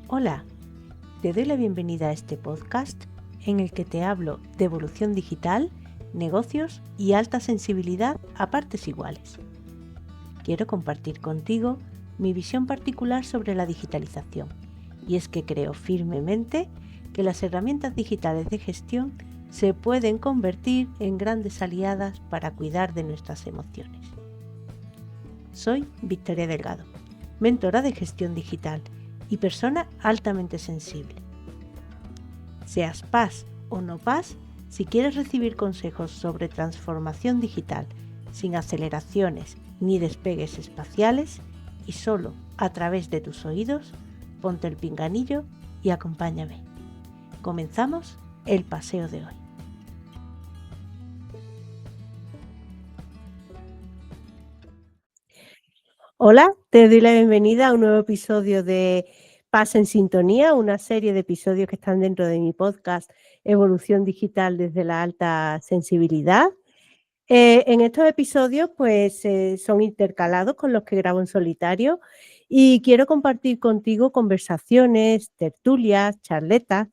Hola, te doy la bienvenida a este podcast en el que te hablo de evolución digital, negocios y alta sensibilidad a partes iguales. Quiero compartir contigo mi visión particular sobre la digitalización, y es que creo firmemente que las herramientas digitales de gestión se pueden convertir en grandes aliadas para cuidar de nuestras emociones. Soy Victoria Delgado, mentora de gestión digital y persona altamente sensible. Seas PAS o no PAS, si quieres recibir consejos sobre transformación digital sin aceleraciones ni despegues espaciales y solo a través de tus oídos, ponte el pinganillo y acompáñame. Comenzamos el paseo de hoy. Hola, te doy la bienvenida a un nuevo episodio de Paz en Sintonía, una serie de episodios que están dentro de mi podcast Evolución Digital desde la Alta Sensibilidad. En estos episodios pues son intercalados con los que grabo en solitario y quiero compartir contigo conversaciones, tertulias, charletas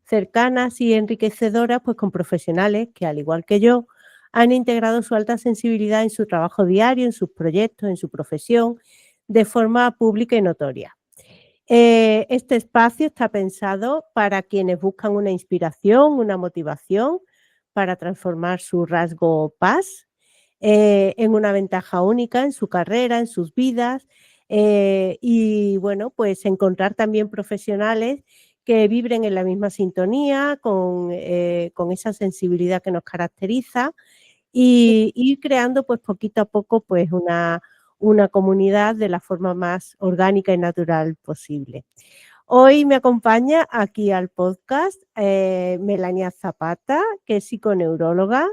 cercanas y enriquecedoras pues con profesionales que al igual que yo han integrado su alta sensibilidad en su trabajo diario, en sus proyectos, en su profesión, de forma pública y notoria. Este espacio está pensado para quienes buscan una inspiración, una motivación para transformar su rasgo paz en una ventaja única en su carrera, en sus vidas y bueno, pues encontrar también profesionales que vibren en la misma sintonía, con esa sensibilidad que nos caracteriza y ir creando pues poquito a poco pues una comunidad de la forma más orgánica y natural posible. Hoy me acompaña aquí al podcast Melania Zapata, que es psiconeuróloga,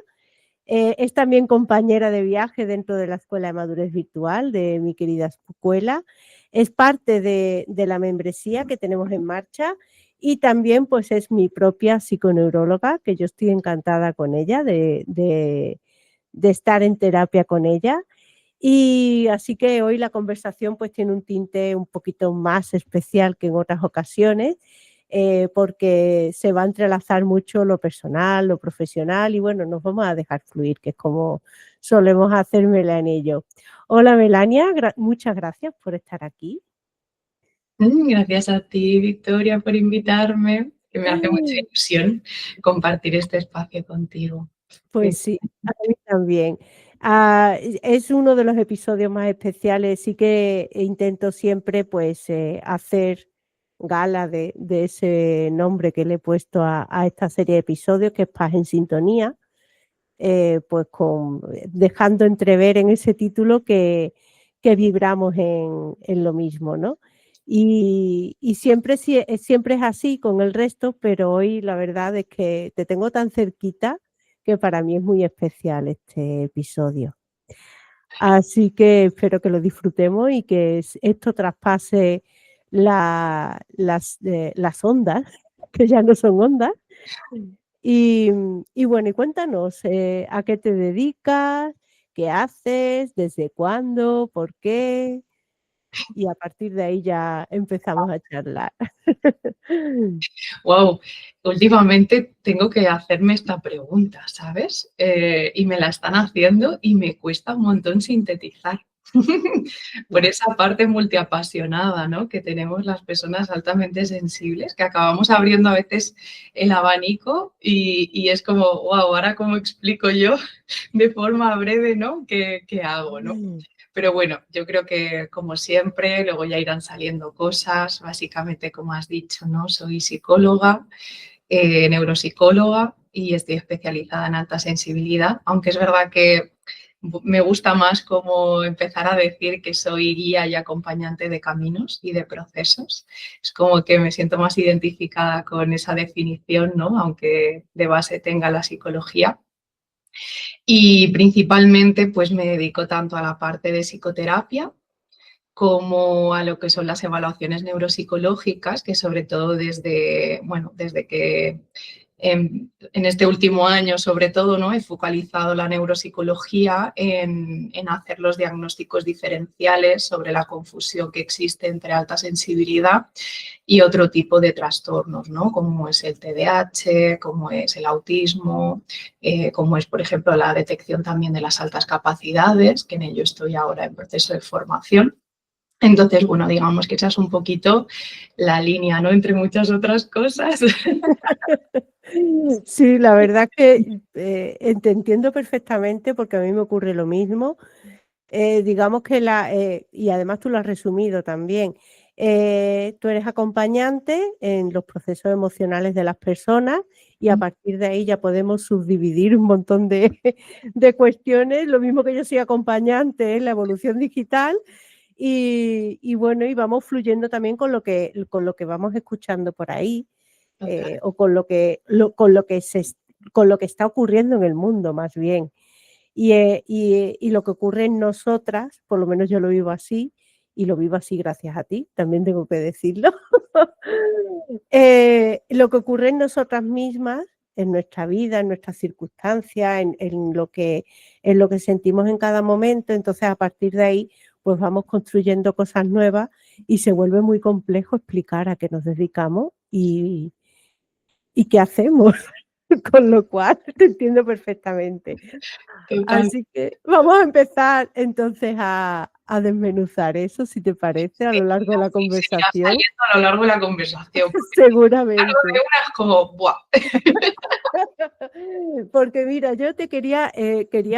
es también compañera de viaje dentro de la Escuela de Madurez Virtual de mi querida escuela, es parte de la membresía que tenemos en marcha y también pues es mi propia psiconeuróloga, que yo estoy encantada con ella de estar en terapia con ella. Y así que hoy la conversación pues tiene un tinte un poquito más especial que en otras ocasiones, porque se va a entrelazar mucho lo personal, lo profesional y bueno, nos vamos a dejar fluir, que es como solemos hacer Melania y yo. Hola Melania, muchas gracias por estar aquí. Gracias a ti, Victoria, por invitarme, que me hace mucha ilusión compartir este espacio contigo. Pues sí, a mí también. Es uno de los episodios más especiales, sí que intento siempre pues hacer gala de ese nombre que le he puesto a esta serie de episodios, que es Paz en Sintonía, pues dejando entrever en ese título que vibramos en lo mismo, ¿no? Y siempre, siempre es así con el resto, pero hoy la verdad es que te tengo tan cerquita que para mí es muy especial este episodio. Así que espero que lo disfrutemos y que esto traspase las ondas, que ya no son ondas. Y bueno, y cuéntanos, ¿a qué te dedicas? ¿Qué haces? ¿Desde cuándo? ¿Por qué? Y a partir de ahí ya empezamos a charlar. Wow, últimamente tengo que hacerme esta pregunta, ¿sabes? Y me la están haciendo y me cuesta un montón sintetizar. Por esa parte multiapasionada, ¿no?, que tenemos las personas altamente sensibles, que acabamos abriendo a veces el abanico y es como, wow, ahora cómo explico yo de forma breve, ¿no?, qué hago, ¿no? Pero bueno, yo creo que como siempre, luego ya irán saliendo cosas, básicamente como has dicho, ¿no? Soy psicóloga, neuropsicóloga y estoy especializada en alta sensibilidad, aunque es verdad que me gusta más como empezar a decir que soy guía y acompañante de caminos y de procesos. Es como que me siento más identificada con esa definición, ¿no?, aunque de base tenga la psicología. Y principalmente pues me dedico tanto a la parte de psicoterapia como a lo que son las evaluaciones neuropsicológicas, que sobre todo desde que En este último año, sobre todo, ¿no? He focalizado la neuropsicología en hacer los diagnósticos diferenciales sobre la confusión que existe entre alta sensibilidad y otro tipo de trastornos, ¿no? Como es el TDAH, como es el autismo, como es, por ejemplo, la detección también de las altas capacidades, que en ello estoy ahora en proceso de formación. Entonces, bueno, digamos que esa es un poquito la línea, ¿no? Entre muchas otras cosas. Sí, la verdad que te entiendo perfectamente porque a mí me ocurre lo mismo. Digamos que y además tú lo has resumido también, tú eres acompañante en los procesos emocionales de las personas y a partir de ahí ya podemos subdividir un montón de, de cuestiones, lo mismo que yo soy acompañante en la evolución digital y bueno, y vamos fluyendo también con lo que vamos escuchando por ahí o con lo que está ocurriendo en el mundo más bien. Y lo que ocurre en nosotras, por lo menos yo lo vivo así, y lo vivo así gracias a ti, también tengo que decirlo. Lo que ocurre en nosotras mismas, en nuestra vida, en nuestras circunstancias, en lo que sentimos en cada momento, entonces a partir de ahí pues vamos construyendo cosas nuevas y se vuelve muy complejo explicar a qué nos dedicamos y qué hacemos, con lo cual te entiendo perfectamente. Total. Así que vamos a empezar entonces a desmenuzar eso, si te parece, a Sí, lo largo de la así seguirá conversación. saliendo a lo largo de la conversación, porque algo de Seguramente. una es como, ¡buah! Porque mira, yo quería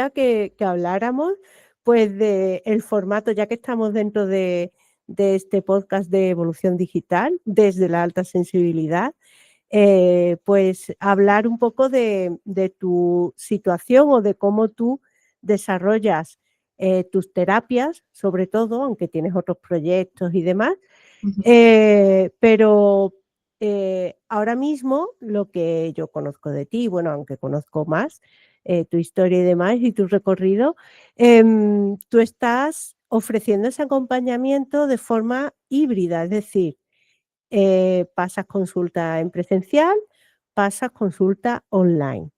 que habláramos pues del formato, ya que estamos dentro de este podcast de evolución digital, desde la alta sensibilidad, pues hablar un poco de tu situación o de cómo tú desarrollas tus terapias, sobre todo, aunque tienes otros proyectos y demás, pero ahora mismo lo que yo conozco de ti, bueno, aunque conozco más, tu historia y demás y tu recorrido, tú estás ofreciendo ese acompañamiento de forma híbrida, es decir, pasas consulta en presencial, pasas consulta online.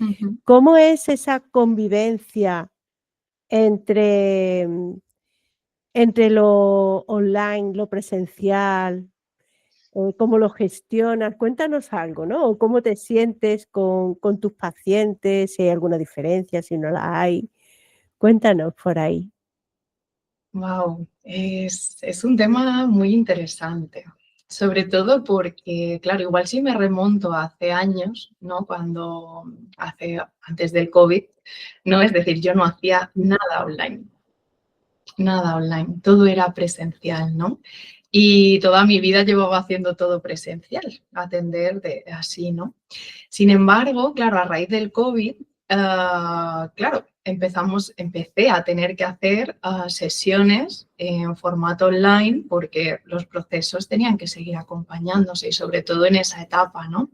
Ujú. ¿Cómo es esa convivencia entre, entre lo online, lo presencial? ¿Cómo lo gestionas? Cuéntanos algo, ¿no? O ¿cómo te sientes con tus pacientes? Si hay alguna diferencia, si no la hay. Cuéntanos por ahí. Wow, es un tema muy interesante, sobre todo porque, claro, igual si me remonto a hace años, ¿no? Antes del COVID, ¿no? Es decir, yo no hacía nada online, todo era presencial, ¿no? Y toda mi vida llevaba haciendo todo presencial, atender así, ¿no? Sin embargo, claro, a raíz del COVID, claro, empecé a tener que hacer sesiones en formato online porque los procesos tenían que seguir acompañándose y sobre todo en esa etapa, ¿no?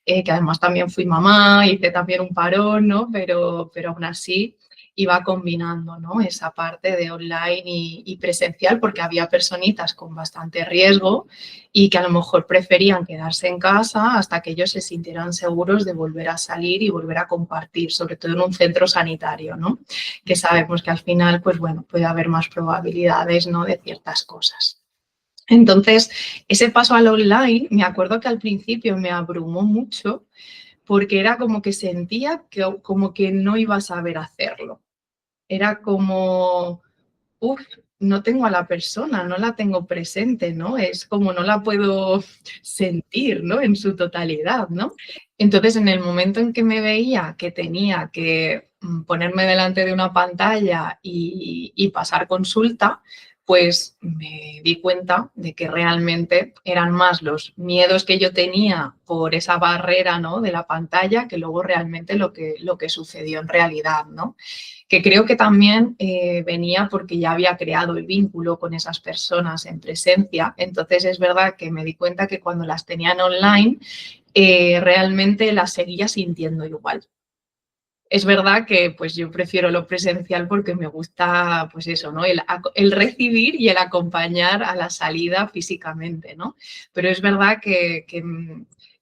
Que además también fui mamá, hice también un parón, ¿no? Pero aún así iba combinando, ¿no? Esa parte de online y presencial porque había personitas con bastante riesgo y que a lo mejor preferían quedarse en casa hasta que ellos se sintieran seguros de volver a salir y volver a compartir, sobre todo en un centro sanitario, ¿no? Que sabemos que al final, pues bueno, puede haber más probabilidades, ¿no? De ciertas cosas. Entonces, ese paso al online, me acuerdo que al principio me abrumó mucho porque era como que sentía como que no iba a saber hacerlo. Era como, uff, no tengo a la persona, no la tengo presente, ¿no? Es como no la puedo sentir, ¿no? En su totalidad, ¿no? Entonces, en el momento en que me veía que tenía que ponerme delante de una pantalla y pasar consulta, pues me di cuenta de que realmente eran más los miedos que yo tenía por esa barrera, ¿no? De la pantalla que luego realmente lo que sucedió en realidad, ¿no? Que creo que también venía porque ya había creado el vínculo con esas personas en presencia. Entonces es verdad que me di cuenta que cuando las tenían online, realmente las seguía sintiendo igual. Es verdad que pues yo prefiero lo presencial porque me gusta pues eso, ¿no? El recibir y el acompañar a la salida físicamente, ¿no? Pero es verdad que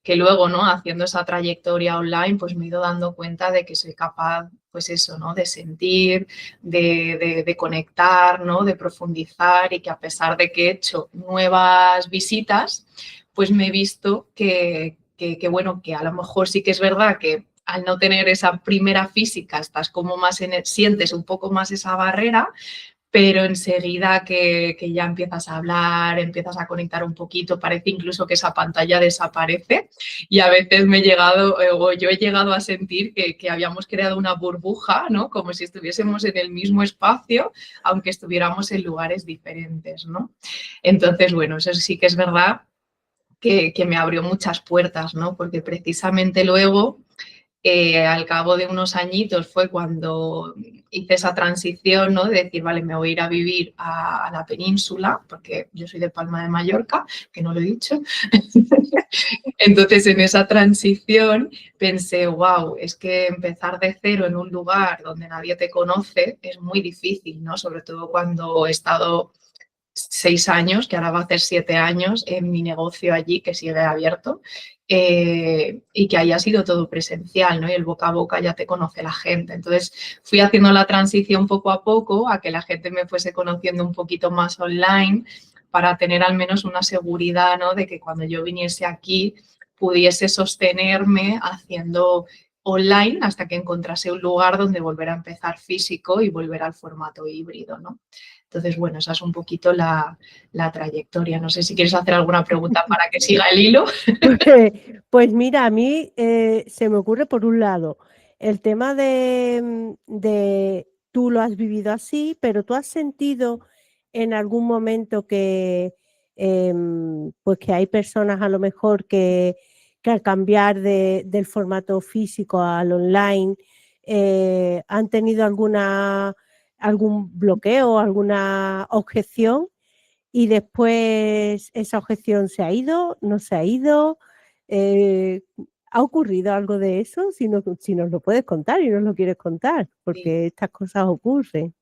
que luego, ¿no? Haciendo esa trayectoria online, pues me he ido dando cuenta de que soy capaz, pues eso, ¿no? De sentir, de conectar, ¿no? De profundizar, y que a pesar de que he hecho nuevas visitas, pues me he visto bueno, que a lo mejor sí que es verdad que al no tener esa primera física estás como más sientes un poco más esa barrera, pero enseguida que ya empiezas a hablar, empiezas a conectar un poquito, parece incluso que esa pantalla desaparece, y a veces me he llegado, o yo he llegado a sentir que habíamos creado una burbuja, ¿no? Como si estuviésemos en el mismo espacio, aunque estuviéramos en lugares diferentes, ¿no? Entonces, bueno, eso sí que es verdad que me abrió muchas puertas, ¿no? Porque precisamente luego, al cabo de unos añitos, fue cuando hice esa transición, ¿no? De decir, vale, me voy a ir a vivir a la península, porque yo soy de Palma de Mallorca, que no lo he dicho. Entonces, en esa transición pensé, wow, es que empezar de cero en un lugar donde nadie te conoce es muy difícil, ¿no? Sobre todo cuando he estado 6 años, que ahora va a hacer 7 años, en mi negocio allí, que sigue abierto, y que haya sido todo presencial, ¿no? Y el boca a boca ya te conoce la gente. Entonces fui haciendo la transición poco a poco a que la gente me fuese conociendo un poquito más online, para tener al menos una seguridad, ¿no? De que cuando yo viniese aquí pudiese sostenerme haciendo online hasta que encontrase un lugar donde volver a empezar físico y volver al formato híbrido, ¿no? Entonces, bueno, esa es un poquito la trayectoria. No sé si quieres hacer alguna pregunta para que siga el hilo. Pues mira, a mí se me ocurre por un lado el tema de tú lo has vivido así, pero tú has sentido en algún momento que, pues que hay personas a lo mejor que al cambiar del formato físico al online han tenido algún bloqueo, alguna objeción, y después esa objeción se ha ido, no se ha ido. ¿Ha ocurrido algo de eso? Si nos lo puedes contar y nos lo quieres contar, Sí, porque estas cosas ocurren.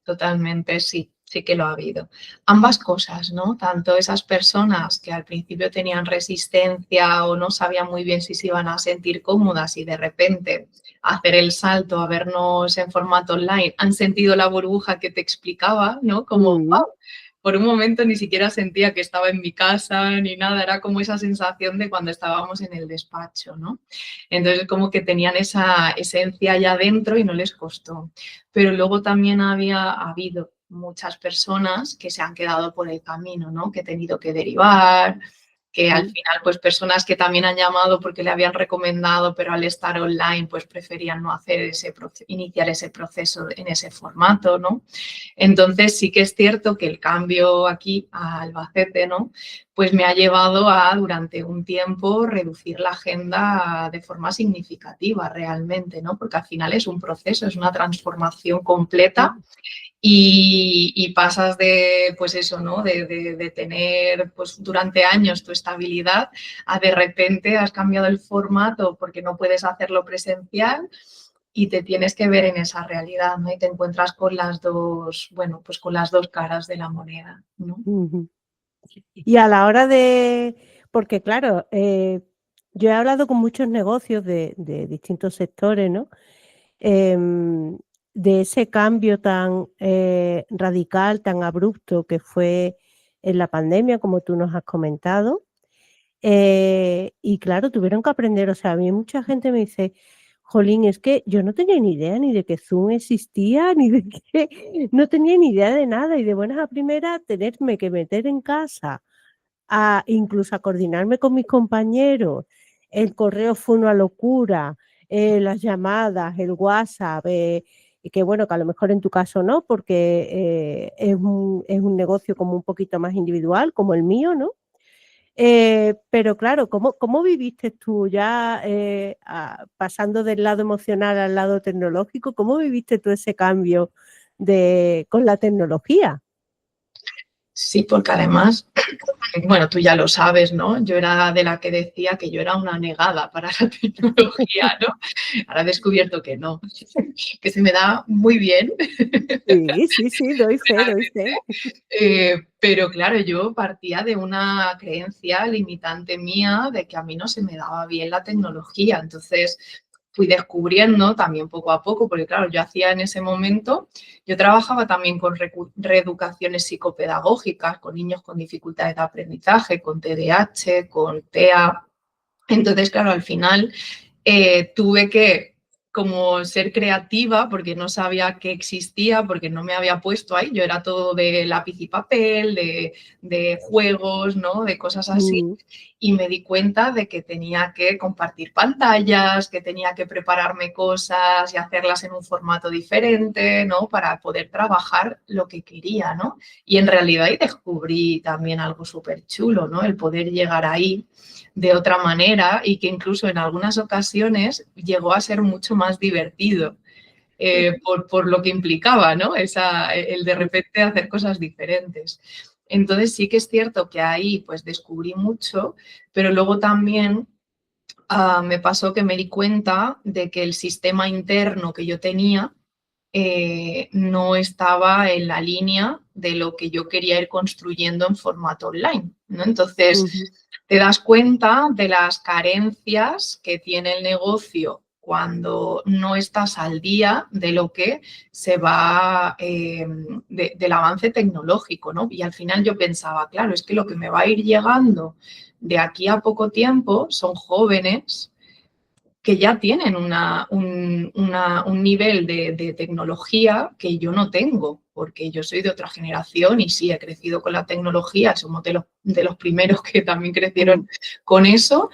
totalmente, sí, sí que lo ha habido. Ambas cosas, ¿no? Tanto esas personas que al principio tenían resistencia o no sabían muy bien si se iban a sentir cómodas, y de repente hacer el salto a vernos en formato online, han sentido la burbuja que te explicaba, ¿no? Como, Mm, wow, por un momento ni siquiera sentía que estaba en mi casa ni nada, era como esa sensación de cuando estábamos en el despacho, ¿no? Entonces, como que tenían esa esencia allá dentro y no les costó. Pero luego también ha habido muchas personas que se han quedado por el camino, ¿no? Que he tenido que derivar, que al mm, final, pues personas que también han llamado porque le habían recomendado, pero al estar online, pues preferían no hacer iniciar ese proceso en ese formato, ¿no? Entonces sí que es cierto que el cambio aquí a Albacete, ¿no? Pues me ha llevado a, durante un tiempo, reducir la agenda de forma significativa realmente, ¿no? Porque al final es un proceso, es una transformación completa, mm. y pasas de, pues eso, ¿no? De tener, pues durante años tu estabilidad, a de repente has cambiado el formato porque no puedes hacerlo presencial y te tienes que ver en esa realidad, ¿no? Y te encuentras con las dos, bueno, pues con las dos caras de la moneda, ¿no? Ujú. Y a la hora porque claro, yo he hablado con muchos negocios de distintos sectores, ¿no? Em, de ese cambio tan radical, tan abrupto que fue en la pandemia, como tú nos has comentado. Y claro, tuvieron que aprender, o sea, a mí mucha gente me dice, jolín, es que yo no tenía ni idea ni de que Zoom existía, ni de que, no tenía ni idea de nada, y de buenas a primeras tenerme que meter en casa, incluso a coordinarme con mis compañeros. El correo fue una locura, las llamadas, el WhatsApp, y que bueno, que a lo mejor en tu caso no, porque es un negocio como un poquito más individual, como el mío, ¿no? Pero claro, ¿cómo viviste tú ya pasando del lado emocional al lado tecnológico? ¿Cómo viviste tú ese cambio con la tecnología? Sí, porque además Bueno, tú ya lo sabes, ¿no? Yo era de la que decía que yo era una negada para la tecnología, ¿no? Ahora he descubierto que no, que se me da muy bien. Sí, sí, sí, doy fe, doy fe. Pero claro, yo partía de una creencia limitante mía de que a mí no se me daba bien la tecnología. Entonces fui descubriendo también poco a poco, porque claro, yo hacía en ese momento, yo trabajaba también con reeducaciones psicopedagógicas, con niños con dificultades de aprendizaje, con TDAH, con TEA. Entonces, claro, al final tuve que como ser creativa porque no sabía que existía, porque no me había puesto ahí. Yo era todo de lápiz y papel, de juegos, ¿no? De cosas así. Mm, Y me di cuenta de que tenía que compartir pantallas, que tenía que prepararme cosas y hacerlas en un formato diferente, ¿no? Para poder trabajar lo que quería, ¿no? Y en realidad ahí descubrí también algo súper chulo, ¿no? El poder llegar ahí de otra manera y que incluso en algunas ocasiones llegó a ser mucho más divertido por lo que implicaba, ¿no? El de repente hacer cosas diferentes. Entonces sí que es cierto que ahí pues descubrí mucho, pero luego también me pasó que me di cuenta de que el sistema interno que yo tenía no estaba en la línea de lo que yo quería ir construyendo en formato online, ¿no? Entonces, ujú, te das cuenta de las carencias que tiene el negocio cuando no estás al día de lo que se va, del avance tecnológico, ¿no? Y al final yo pensaba, claro, es que lo que me va a ir llegando de aquí a poco tiempo son jóvenes que ya tienen un nivel de tecnología que yo no tengo, porque yo soy de otra generación y sí, he crecido con la tecnología, somos de los primeros que también mm, crecieron con eso,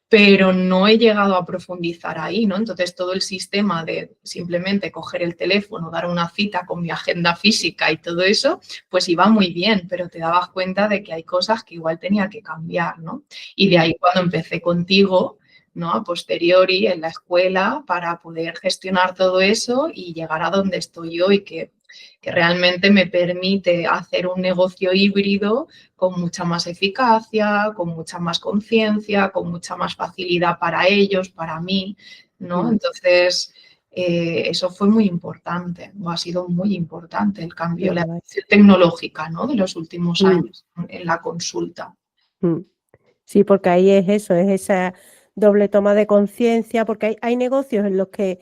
pero no he llegado a profundizar ahí, ¿no? Entonces, todo el sistema de simplemente coger el teléfono, dar una cita con mi agenda física y todo eso, pues iba muy bien, pero te dabas cuenta de que hay cosas que igual tenía que cambiar, ¿no? Y de mm, ahí cuando empecé contigo, ¿no? A posteriori en la escuela para poder gestionar todo eso y llegar a donde estoy hoy, que realmente me permite hacer un negocio híbrido con mucha más eficacia, con mucha más conciencia, con mucha más facilidad para ellos, para mí, ¿no? mm, Entonces, eso fue muy importante, o ha sido muy importante el qué cambio, la guay. evolución tecnológica, ¿no? De los últimos Mm, años en la consulta. mm. Sí, porque ahí es eso, es esa doble toma de conciencia, porque hay negocios en los que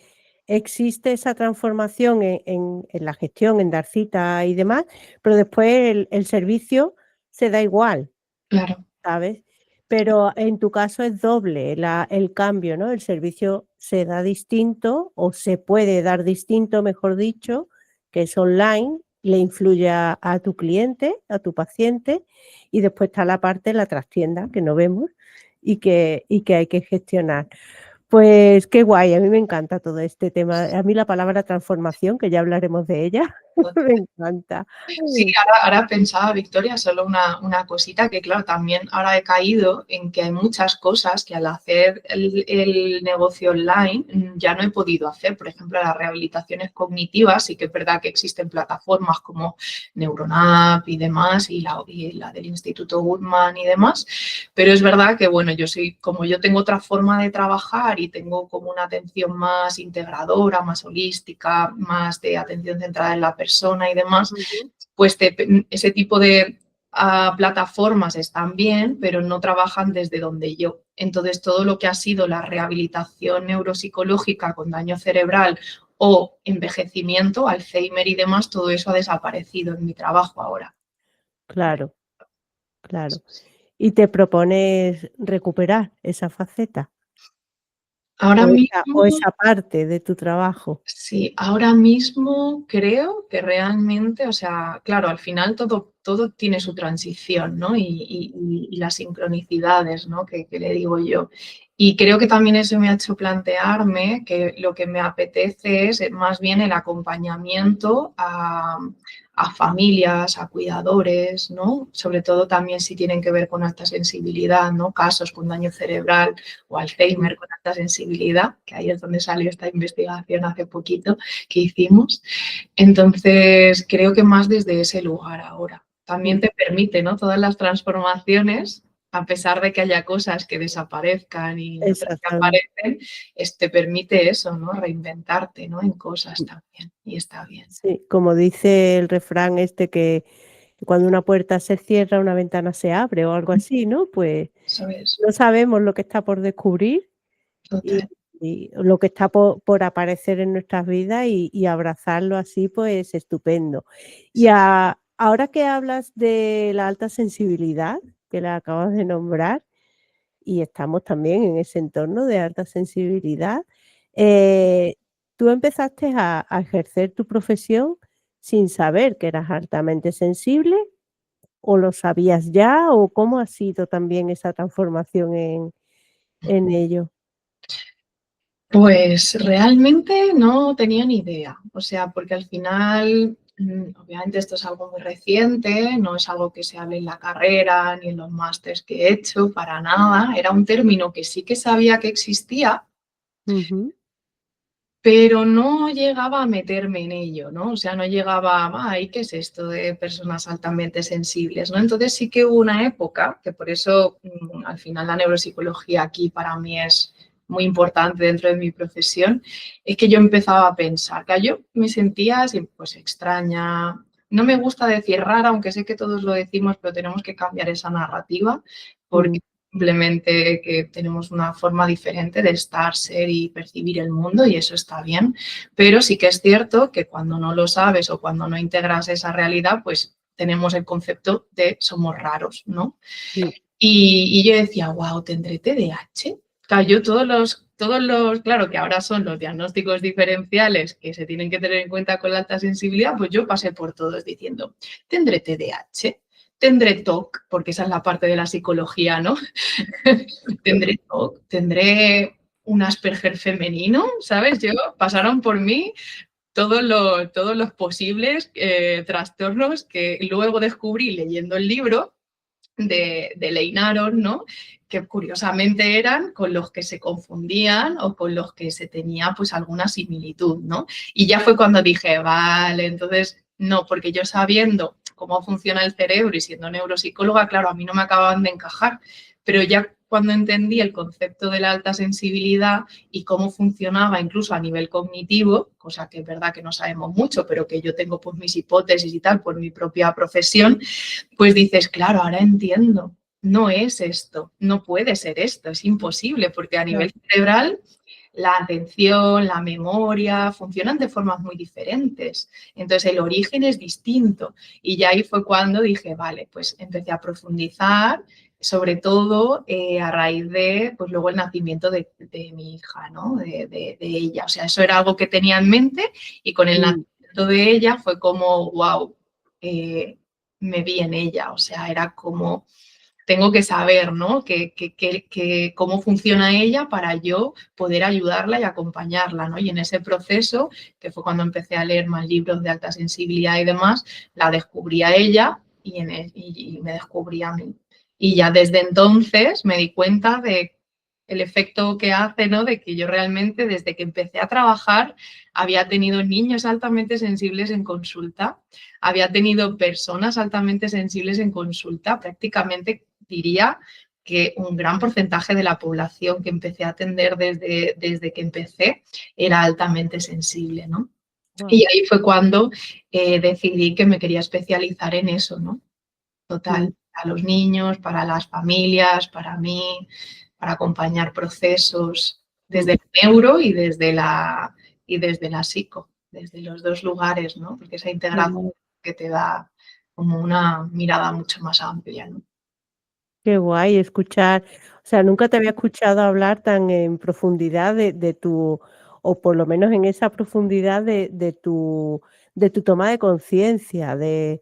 existe esa transformación en la gestión, en dar cita y demás, pero después el servicio se da igual, Claro. ¿sabes? Pero en tu caso es doble el cambio, ¿no? El servicio se da distinto o se puede dar distinto, mejor dicho, que es online, le influye a tu cliente, a tu paciente, y después está la parte de la trastienda que no vemos y que hay que gestionar. Pues qué guay, a mí me encanta todo este tema. A mí la palabra transformación, que ya hablaremos de ella, me encanta. Sí, ahora pensaba, Victoria, solo una cosita que, claro, también ahora he caído en que hay muchas cosas que al hacer el negocio online ya no he podido hacer. Por ejemplo, las rehabilitaciones cognitivas, sí que es verdad que existen plataformas como Neuronap y demás, y la del Instituto Goodman y demás, pero es verdad que, bueno, como yo tengo otra forma de trabajar y tengo como una atención más integradora, más holística, más de atención centrada en la persona y demás, Ujú. pues ese tipo de plataformas están bien, pero no trabajan desde donde yo. Entonces, todo lo que ha sido la rehabilitación neuropsicológica con daño cerebral o envejecimiento, Alzheimer y demás, todo eso ha desaparecido en mi trabajo ahora. Claro, claro. ¿Y te propones recuperar esa faceta Ahora o mismo, esa parte de tu trabajo? sí, ahora mismo creo que realmente, o sea, claro, al final todo tiene su transición, ¿no? Y las sincronicidades, ¿no? Que le digo yo. Y creo que también eso me ha hecho plantearme que lo que me apetece es más bien el acompañamiento a familias, a cuidadores, ¿no? Sobre todo también si tienen que ver con alta sensibilidad, ¿no? Casos con daño cerebral o Mm, Alzheimer con alta sensibilidad, que ahí es donde salió esta investigación hace poquito que hicimos. Entonces, creo que más desde ese lugar ahora. también te permite, ¿no? Todas las transformaciones, a pesar de que haya cosas que desaparezcan y otras que Exactamente. aparecen, te permite eso, ¿no? Reinventarte, ¿no? En cosas también, y está bien. Sí, como dice el refrán que cuando una puerta se cierra, una ventana se abre o algo así, ¿no? Pues Eso es, no sabemos lo que está por descubrir y total. y lo que está por aparecer en nuestras vidas y abrazarlo así, pues estupendo. Y Sí. ahora que hablas de la alta sensibilidad, que la acabas de nombrar, y estamos también en ese entorno de alta sensibilidad, eh, ¿tú empezaste a ejercer tu profesión sin saber que eras altamente sensible o lo sabías ya o cómo ha sido también esa transformación en ello? Pues realmente no tenía ni idea, o sea, porque al final, obviamente esto es algo muy reciente, no es algo que se hable en la carrera ni en los másters que he hecho, para nada, era un término que sí que sabía que existía, Ujú, pero no llegaba a meterme en ello, ¿no? O sea, no llegaba a, ay, ¿qué es esto de personas altamente sensibles, ¿no? Entonces sí que hubo una época, que por eso al final la neuropsicología aquí para mí es muy importante dentro de mi profesión, es que yo empezaba a pensar que yo me sentía así, pues extraña, no me gusta decir rara, aunque sé que todos lo decimos, pero tenemos que cambiar esa narrativa, porque mm, simplemente que tenemos una forma diferente de estar, ser y percibir el mundo y eso está bien, pero sí que es cierto que cuando no lo sabes o cuando no integras esa realidad, pues tenemos el concepto de somos raros, ¿no? mm, Y yo decía, wow, ¿tendré TDAH? Claro, yo claro, que ahora son los diagnósticos diferenciales que se tienen que tener en cuenta con la alta sensibilidad, pues yo pasé por todos diciendo, ¿tendré TDAH? ¿Tendré TOC? Porque esa es la parte de la psicología, ¿no? ¿Tendré TOC? ¿Tendré un Asperger femenino? ¿Sabes? Pasaron por mí todos los posibles trastornos que luego descubrí leyendo el libro de Lane Aron, ¿no? Que curiosamente eran con los que se confundían o con los que se tenía pues alguna similitud, ¿no? Y ya fue cuando dije, vale, entonces no, porque yo sabiendo cómo funciona el cerebro y siendo neuropsicóloga, claro, a mí no me acababan de encajar, pero ya cuando entendí el concepto de la alta sensibilidad y cómo funcionaba incluso a nivel cognitivo, cosa que es verdad que no sabemos mucho, pero que yo tengo pues mis hipótesis y tal por mi propia profesión, pues dices, claro, ahora entiendo, no es esto, no puede ser esto, es imposible, porque a claro, nivel cerebral la atención, la memoria funcionan de formas muy diferentes. Entonces el origen es distinto. Y ya ahí fue cuando dije, vale, pues empecé a profundizar, sobre todo a raíz de, pues luego el nacimiento de mi hija, ¿no? De ella. O sea, eso era algo que tenía en mente y con el mm, nacimiento de ella fue como, wow, me vi en ella, o sea, era como, tengo que saber, ¿no? Cómo funciona ella para yo poder ayudarla y acompañarla, ¿no? Y en ese proceso, que fue cuando empecé a leer más libros de alta sensibilidad y demás, la descubrí a ella y me descubrí a mí. Y ya desde entonces me di cuenta de el efecto que hace, ¿no? De que yo realmente desde que empecé a trabajar había tenido niños altamente sensibles en consulta, había tenido personas altamente sensibles en consulta, prácticamente diría que un gran porcentaje de la población que empecé a atender desde que empecé era altamente sensible, ¿no? guau, Y ahí fue cuando decidí que me quería especializar en eso, ¿no? mm, Total, a los niños, para las familias, para mí, para acompañar procesos mm, desde el neuro y desde la psico, desde los dos lugares, ¿no? Porque esa qué integración guay. que te da como una mirada mucho más amplia, ¿no? Qué guay escuchar, o sea, nunca te había escuchado hablar tan en profundidad de tu, o por lo menos en esa profundidad de tu toma de conciencia, el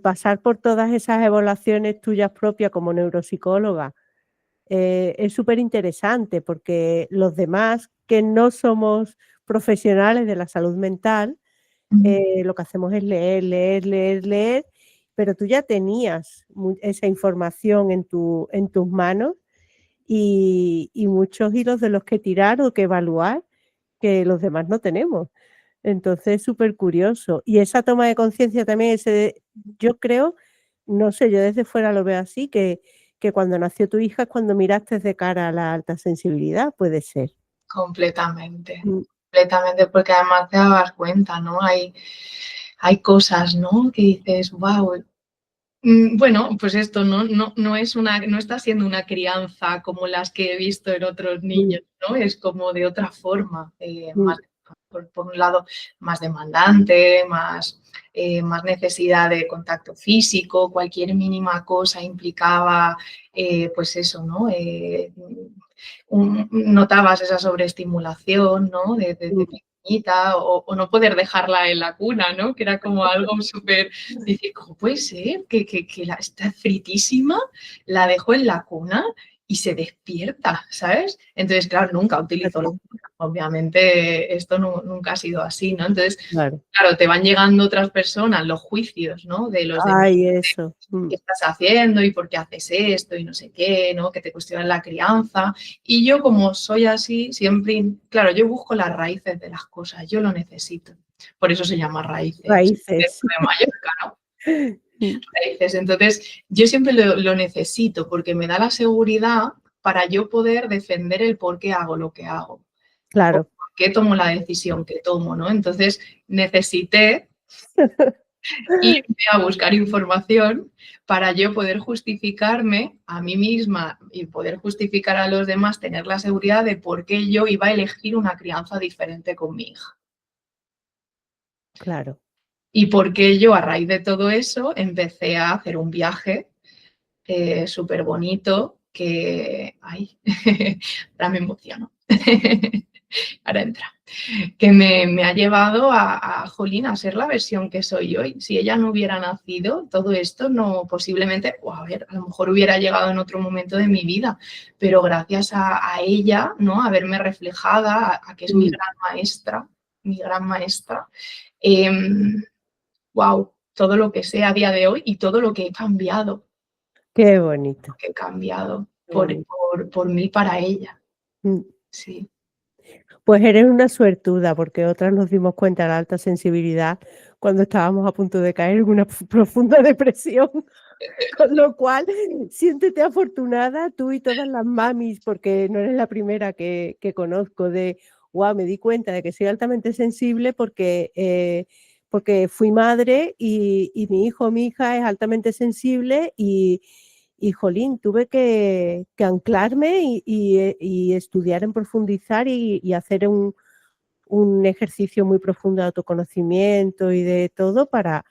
pasar por todas esas evaluaciones tuyas propias como neuropsicóloga. Es súper interesante porque los demás que no somos profesionales de la salud mental, Mm. lo que hacemos es leer, leer, leer, leer, pero tú ya tenías esa información en tus manos y muchos hilos de los que tirar o que evaluar que los demás no tenemos. Entonces, súper curioso. Y esa toma de conciencia también, yo creo, no sé, yo desde fuera lo veo así, que cuando nació tu hija es cuando miraste de cara a la alta sensibilidad, puede ser. Completamente, Mm, completamente, porque además te dabas cuenta, ¿no? Hay cosas, ¿no? Que dices, wow. Bueno, pues esto no está siendo una crianza como las que he visto en otros mm, niños, ¿no? Es como de otra forma, mm, por un lado, más demandante, más necesidad de contacto físico, cualquier mínima cosa implicaba, pues eso, ¿no? Notabas esa sobreestimulación, ¿no? De mm. pequeñita o no poder dejarla en la cuna, ¿no? Que era como algo súper. Dice, ¿cómo puede ser que está fritísima, la dejo en la cuna y se despierta, ¿sabes? Entonces, claro, nunca utilizo la Fíjate, cuna. Obviamente esto nunca ha sido así, ¿no? Entonces, claro. claro, te van llegando otras personas, los juicios, ¿no? De los demás. Ay, eso. ¿Qué estás haciendo y por qué haces esto y no sé qué, ¿no? Que te cuestionan la crianza. Y yo, como soy así, siempre, claro, yo busco las raíces de las cosas, yo lo necesito. Por eso se llama raíces Raíces. dentro de Mallorca, ¿no? Mm, Raíces. Entonces, yo siempre lo necesito porque me da la seguridad para yo poder defender el por qué hago lo que hago, o claro. por qué tomo la decisión que tomo, ¿no? Entonces, necesité irme a buscar información para yo poder justificarme a mí misma y poder justificar a los demás, tener la seguridad de por qué yo iba a elegir una crianza diferente con mi hija. Claro. Y por qué yo, a raíz de todo eso, empecé a hacer un viaje súper bonito que, ay, ahora me emociono. Ahora entra. Que me ha llevado Jolín, a ser la versión que soy hoy. Si ella no hubiera nacido, todo esto no posiblemente, o a ver, a lo mejor hubiera llegado en otro momento de mi vida, pero gracias a ella, ¿no? A verme reflejada, a que es Mm, mi gran maestra, wow, todo lo que sé a día de hoy y todo lo que he cambiado, qué bonito. Qué por, bonito. por mí para ella. Mm. Sí. Pues eres una suertuda, porque otras nos dimos cuenta de la alta sensibilidad cuando estábamos a punto de caer en una profunda depresión. Con lo cual, siéntete afortunada tú y todas las mamis, porque no eres la primera que conozco de, wow, me di cuenta de que soy altamente sensible porque fui madre y mi hijo o mi hija es altamente sensible y jolín, tuve que anclarme y estudiar en profundizar y hacer un ejercicio muy profundo de autoconocimiento y de todo para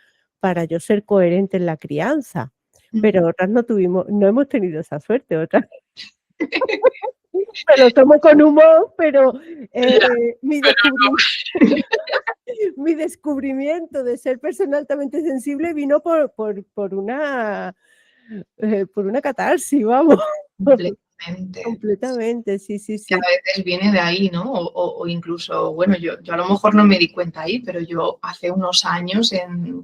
yo ser coherente en la crianza. Pero otras no hemos tenido esa suerte, otras me lo tomo con humor, pero Ya, mi pero mi descubrimiento de ser persona altamente sensible vino por una catarsis, vamos. completamente. Completamente, sí, sí, Que a sí. veces viene de ahí, ¿no? O incluso, bueno, yo a lo mejor no me di cuenta ahí, pero yo hace unos años,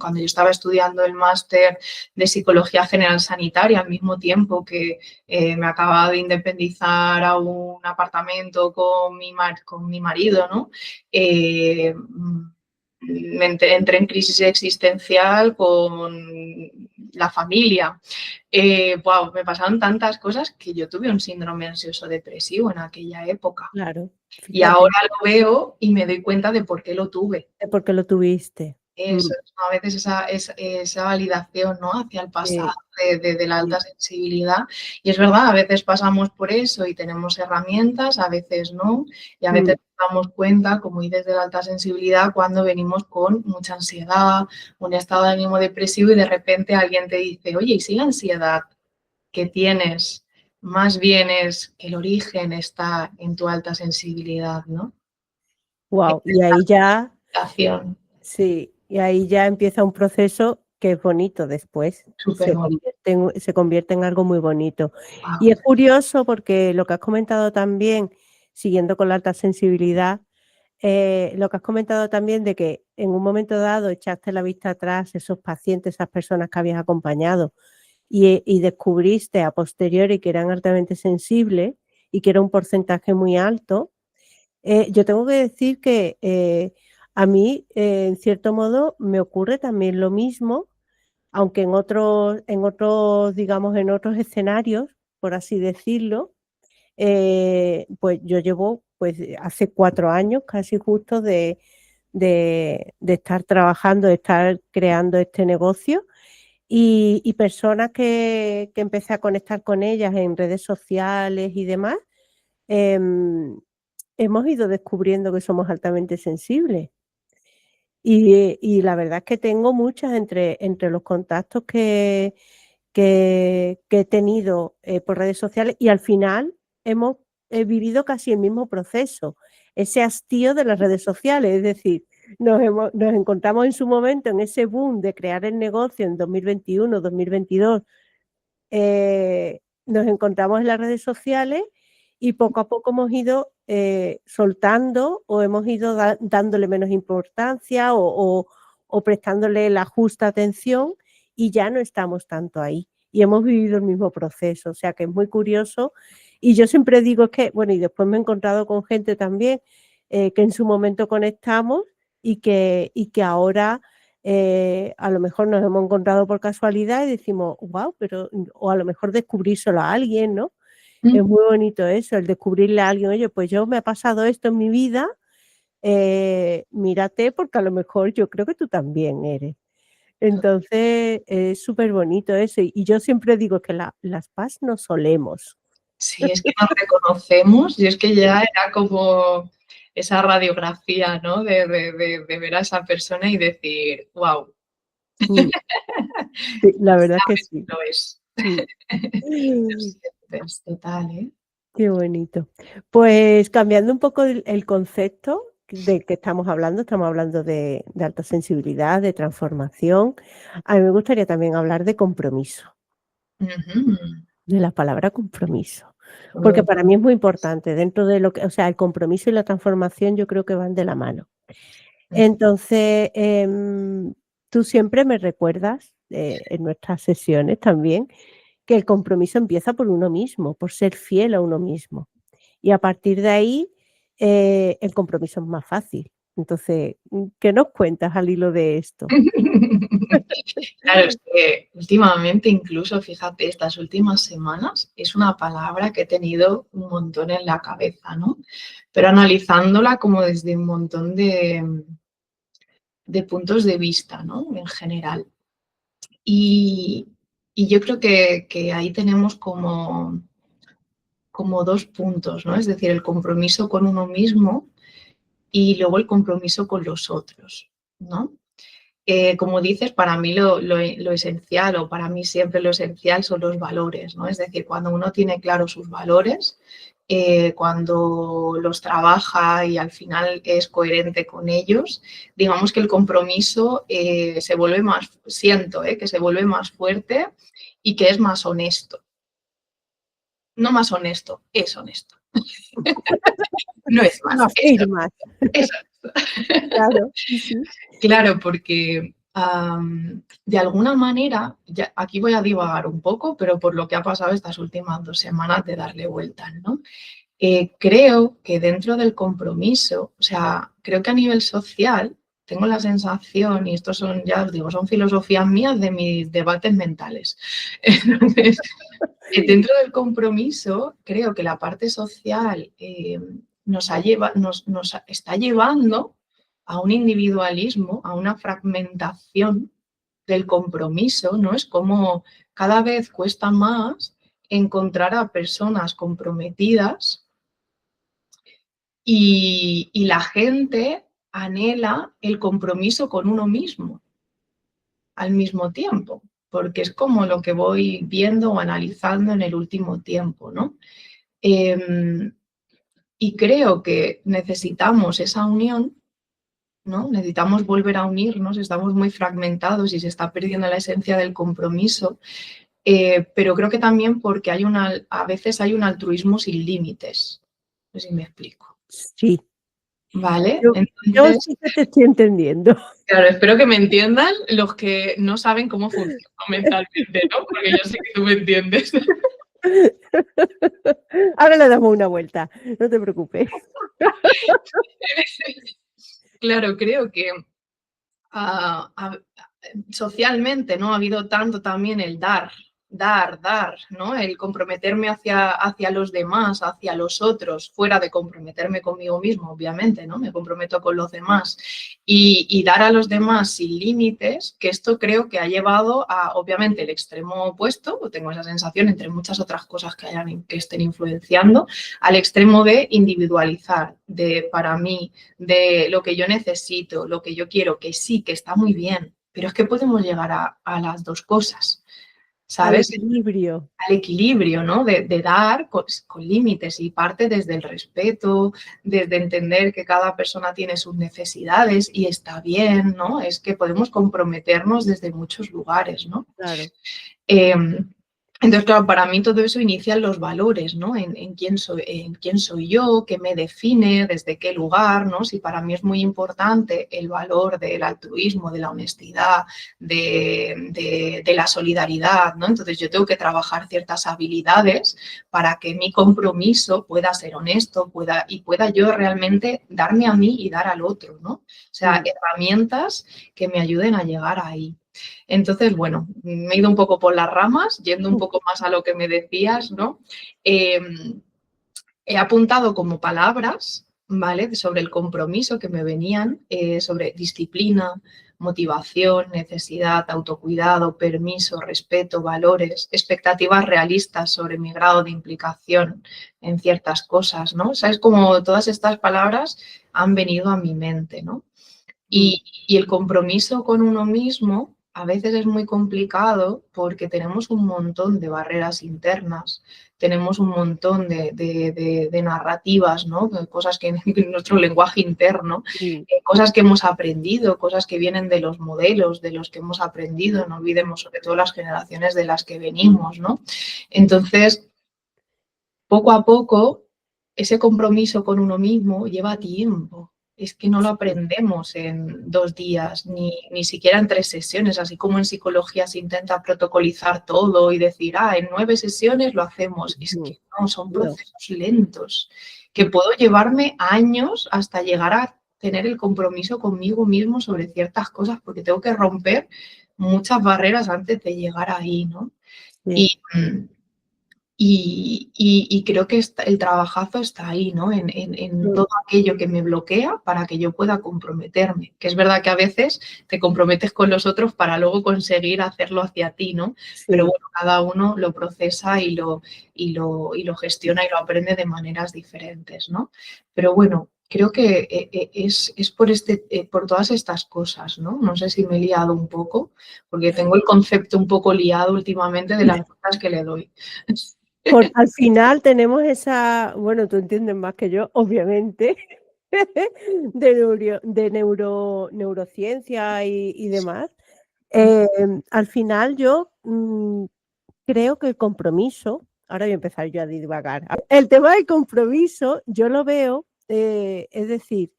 cuando yo estaba estudiando el máster de Psicología General Sanitaria, al mismo tiempo que me acababa de independizar a un apartamento con mi marido, ¿no? Entré en crisis existencial con la familia. Wow, me pasaron tantas cosas que yo tuve un síndrome ansioso depresivo en aquella época. Claro, Y fíjate, ahora lo veo y me doy cuenta de por qué lo tuve. porque lo tuviste. Eso es, ¿no? A veces esa validación, ¿no? Hacia el pasado Sí, de la sí, alta sensibilidad. Y es verdad, a veces pasamos por eso y tenemos herramientas, a veces no. Y a veces mm, nos damos cuenta, como dices, de la alta sensibilidad cuando venimos con mucha ansiedad, un estado de ánimo depresivo y de repente alguien te dice, oye, ¿y si la ansiedad que tienes más bien es que el origen está en tu alta sensibilidad, ¿no? En guau, y esta ahí ya aceptación sí, y ahí ya empieza un proceso que es bonito después, súper bonita. se convierte en algo muy bonito. Y es curioso porque lo que has comentado también, siguiendo con la alta sensibilidad, lo que has comentado también de que en un momento dado echaste la vista atrás, esos pacientes, esas personas que habías acompañado, y descubriste a posteriori que eran altamente sensibles y que era un porcentaje muy alto. Yo tengo que decir que A mí, en cierto modo, me ocurre también lo mismo, aunque digamos, en otros escenarios, por así decirlo. Pues yo llevo, pues hace 4 años casi justo de estar trabajando, de estar creando este negocio y personas que empecé a conectar con ellas en redes sociales y demás, em, hemos ido descubriendo que somos altamente sensibles. Y la verdad es que tengo muchas entre los contactos que he tenido por redes sociales y al final hemos vivido casi el mismo proceso, ese hastío de las redes sociales, es decir, nos encontramos en su momento en ese boom de crear el negocio en 2021, 2022, nos encontramos en las redes sociales y poco a poco hemos ido soltando o hemos ido dándole menos importancia o prestándole la justa atención y ya no estamos tanto ahí. Y hemos vivido el mismo proceso, o sea que es muy curioso. Y yo siempre digo que, bueno, y después me he encontrado con gente también que en su momento conectamos y que ahora a lo mejor nos hemos encontrado por casualidad y decimos, wow, pero, o a lo mejor descubrírselo a alguien, ¿no? Es muy bonito eso, el descubrirle a alguien, oye, pues yo me ha pasado esto en mi vida, mírate porque a lo mejor yo creo que tú también eres. Entonces, es súper bonito eso. Y yo siempre digo que las PAS no solemos. Sí, es que nos reconocemos y es que ya era como esa radiografía, ¿no? De ver a esa persona y decir, wow, Mm, sí, la verdad que sabes sí. que lo es. Lo Mm. sientes, total, ¿eh? Qué bonito. Pues cambiando un poco el concepto de que estamos hablando de alta sensibilidad, de transformación. A mí me gustaría también hablar de compromiso, Ujú. de la palabra compromiso, porque Mm, para mí es muy importante dentro de lo que, o sea, el compromiso y la transformación yo creo que van de la mano. mm. Entonces, tú siempre me recuerdas en nuestras sesiones también que el compromiso empieza por uno mismo, por ser fiel a uno mismo. Y a partir de ahí, el compromiso es más fácil. Entonces, ¿qué nos cuentas al hilo de esto? Claro, es que últimamente, incluso, fíjate, estas últimas semanas, es una palabra que he tenido un montón en la cabeza, ¿no? Pero analizándola como desde un montón de puntos de vista, ¿no? En general. Y, y yo creo que ahí tenemos como dos puntos, ¿no? Es decir, el compromiso con uno mismo y luego el compromiso con los otros, ¿no? Como dices, para mí lo esencial, o para mí siempre lo esencial, son los valores, ¿no? Es decir, cuando uno tiene claros sus valores, cuando los trabaja y al final es coherente con ellos, digamos que el compromiso se vuelve más, siento, que se vuelve más fuerte y que es más honesto. No más honesto, es honesto. No es Lo más, afirmas, es honesto. claro, sí, sí. Claro, porque de alguna manera, aquí voy a divagar un poco, pero por lo que ha pasado estas últimas 2 semanas de darle vueltas, ¿no? Creo que dentro del compromiso, o sea, creo que a nivel social tengo la sensación, y esto son, ya os digo, son filosofías mías de mis debates mentales. Entonces, dentro del compromiso, creo que la parte social nos está llevando a un individualismo, a una fragmentación del compromiso, ¿no? Es como cada vez cuesta más encontrar a personas comprometidas y la gente anhela el compromiso con uno mismo al mismo tiempo, porque es como lo que voy viendo o analizando en el último tiempo, ¿no? Y creo que necesitamos esa unión, ¿no? Necesitamos volver a unirnos, estamos muy fragmentados y se está perdiendo la esencia del compromiso, pero creo que también porque a veces hay un altruismo sin límites. No sé si me explico. Sí, ¿Vale? yo Entonces, sí que te estoy entendiendo. claro, espero que me entiendan los que no saben cómo funciona mentalmente, ¿no? Porque yo sé que tú me entiendes. Ahora le damos una vuelta, no te preocupes. Claro, creo que socialmente, ¿no? Ha habido tanto también el dar, ¿no? El comprometerme hacia los demás, hacia los otros, fuera de comprometerme conmigo mismo, obviamente, ¿no? Me comprometo con los demás y dar a los demás sin límites, que esto creo que ha llevado a, obviamente, el extremo opuesto, o tengo esa sensación entre muchas otras cosas que estén influenciando, al extremo de individualizar, de para mí, de lo que yo necesito, lo que yo quiero, que sí, que está muy bien, pero es que podemos llegar a las dos cosas, Al ¿sabes? equilibrio. Al equilibrio, ¿no? De dar con límites y parte desde el respeto, desde entender que cada persona tiene sus necesidades y está bien, ¿no? Es que podemos comprometernos desde muchos lugares, ¿no? Claro. Entonces, claro, para mí todo eso inicia en los valores, ¿no? En quién soy yo, qué me define, desde qué lugar, ¿no? Si para mí es muy importante el valor del altruismo, de la honestidad, de la solidaridad, ¿no? Entonces yo tengo que trabajar ciertas habilidades para que mi compromiso pueda ser honesto, pueda yo realmente darme a mí y dar al otro, ¿no? O sea, herramientas que me ayuden a llegar ahí. Entonces, bueno, me he ido un poco por las ramas, yendo un poco más a lo que me decías, ¿no? He apuntado como palabras, ¿vale? Sobre el compromiso que me venían, sobre disciplina, motivación, necesidad, autocuidado, permiso, respeto, valores, expectativas realistas sobre mi grado de implicación en ciertas cosas, ¿no? O sea, es como todas estas palabras han venido a mi mente, ¿no? Y el compromiso con uno mismo a veces es muy complicado porque tenemos un montón de barreras internas, tenemos un montón de narrativas, ¿no? De cosas que en nuestro lenguaje interno, cosas que hemos aprendido, cosas que vienen de los modelos, de los que hemos aprendido, no olvidemos sobre todo las generaciones de las que venimos, ¿no? Entonces, poco a poco, ese compromiso con uno mismo lleva tiempo. Es que no lo aprendemos en 2 días, ni siquiera en 3 sesiones, así como en psicología se intenta protocolizar todo y decir, en 9 sesiones lo hacemos. Es que no, son procesos lentos, que puedo llevarme años hasta llegar a tener el compromiso conmigo mismo sobre ciertas cosas, porque tengo que romper muchas barreras antes de llegar ahí, ¿no? Sí. Y creo que el trabajazo está ahí, ¿no? En todo aquello que me bloquea para que yo pueda comprometerme. Que es verdad que a veces te comprometes con los otros para luego conseguir hacerlo hacia ti, ¿no? Sí. Pero bueno, cada uno lo procesa y lo gestiona y lo aprende de maneras diferentes, ¿no? Pero bueno, creo que es por todas estas cosas, ¿no? No sé si me he liado un poco, porque tengo el concepto un poco liado últimamente de las cosas que le doy. Al final tenemos esa, bueno, tú entiendes más que yo, obviamente, de neurociencia y demás. Al final yo creo que el compromiso, ahora voy a empezar yo a divagar. El tema del compromiso, yo lo veo, es decir,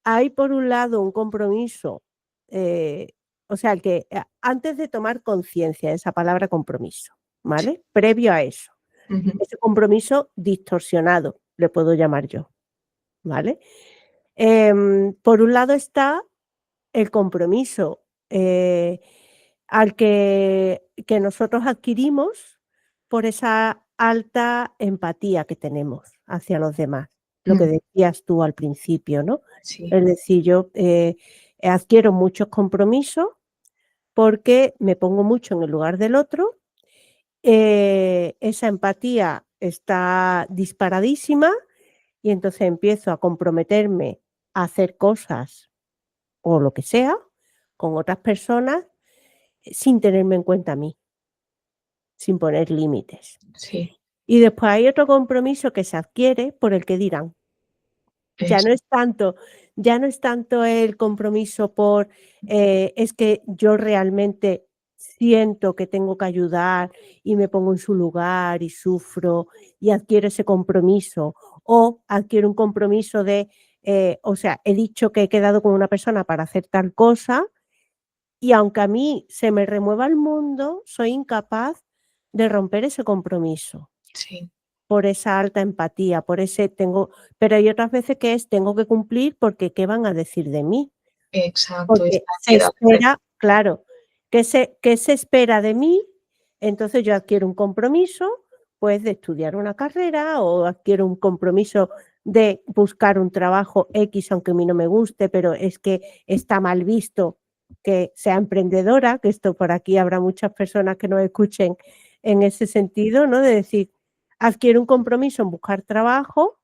hay por un lado un compromiso, o sea, que antes de tomar conciencia de esa palabra compromiso, ¿vale? Previo a eso. Ese compromiso distorsionado, le puedo llamar yo, ¿vale? Por un lado está el compromiso al que nosotros adquirimos por esa alta empatía que tenemos hacia los demás, lo que decías tú al principio, ¿no? Sí. Es decir, yo adquiero muchos compromisos porque me pongo mucho en el lugar del otro. Esa empatía está disparadísima y entonces empiezo a comprometerme a hacer cosas o lo que sea con otras personas sin tenerme en cuenta a mí, sin poner límites. Sí. Y después hay otro compromiso que se adquiere por el que dirán. Ya no es tanto el compromiso por, es que yo realmente siento que tengo que ayudar y me pongo en su lugar y sufro y adquiero ese compromiso, o adquiero un compromiso de, o sea, he dicho que he quedado con una persona para hacer tal cosa y aunque a mí se me remueva el mundo, soy incapaz de romper ese compromiso. Sí. por esa alta empatía, por ese pero hay otras veces que tengo que cumplir porque ¿qué van a decir de mí? Exacto, esa Porque se ansiedad. espera, claro, ¿qué se espera de mí? Entonces yo adquiero un compromiso, pues, de estudiar una carrera o adquiero un compromiso de buscar un trabajo X, aunque a mí no me guste, pero es que está mal visto que sea emprendedora, que esto por aquí habrá muchas personas que nos escuchen en ese sentido, ¿no? De decir, adquiero un compromiso en buscar trabajo,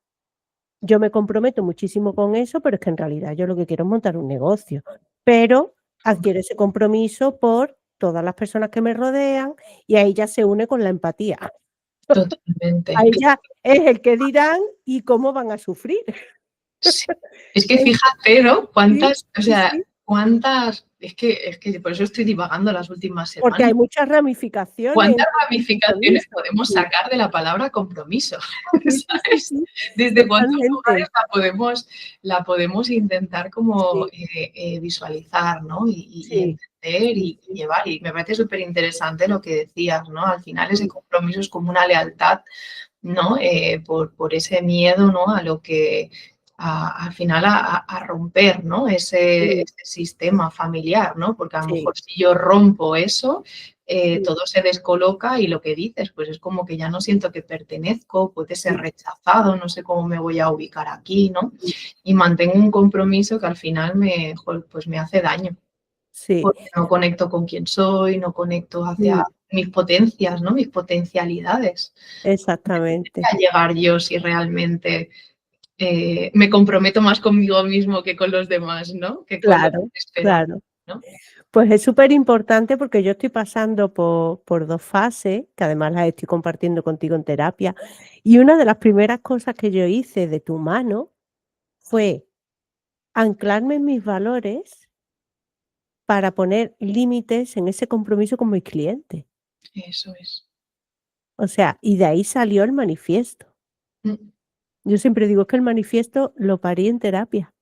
yo me comprometo muchísimo con eso, pero es que en realidad yo lo que quiero es montar un negocio. Pero adquiero ese compromiso por todas las personas que me rodean y ahí ya se une con la empatía. Totalmente. Ahí ya es el qué dirán y cómo van a sufrir. Sí. Es que En fíjate, ¿no? sí, sí, sí, Es que por eso estoy divagando las últimas porque semanas. hay muchas ramificaciones ¿Cuántas entre el ramificaciones compromiso. podemos Sí, sacar de la palabra compromiso? sí, sí, sí, ¿Sabes? sí, ¿Desde cuántos totalmente. lugares la podemos intentar como Sí, visualizar, ¿no? Y sí, entender sí, y sí, llevar. Y me parece súper interesante lo que decías, ¿no? Al final ese sí, compromiso es como una lealtad, ¿no? Por ese miedo, ¿no? A lo que al final a romper, ¿no? Ese sistema familiar, ¿no? Porque a lo sí, mejor si yo rompo eso, sí, todo se descoloca y lo que dices, pues es como que ya no siento que pertenezco, puede ser sí, rechazado, no sé cómo me voy a ubicar aquí, ¿no? sí, Y mantengo un compromiso que al final pues me hace daño, sí, porque no conecto con quién soy, no conecto hacia mm, mis potencias, ¿no? Mis potencialidades. exactamente. A llegar yo si realmente me comprometo más conmigo mismo que con los demás, ¿no? Que con lo que Claro, esperan, claro. ¿no? Pues es súper importante porque yo estoy pasando por 2 fases, que además las estoy compartiendo contigo en terapia, y una de las primeras cosas que yo hice de tu mano fue anclarme en mis valores para poner límites en ese compromiso con mis clientes. Eso es. O sea, y de ahí salió el manifiesto. Mm, Yo siempre digo que el manifiesto lo parí en terapia.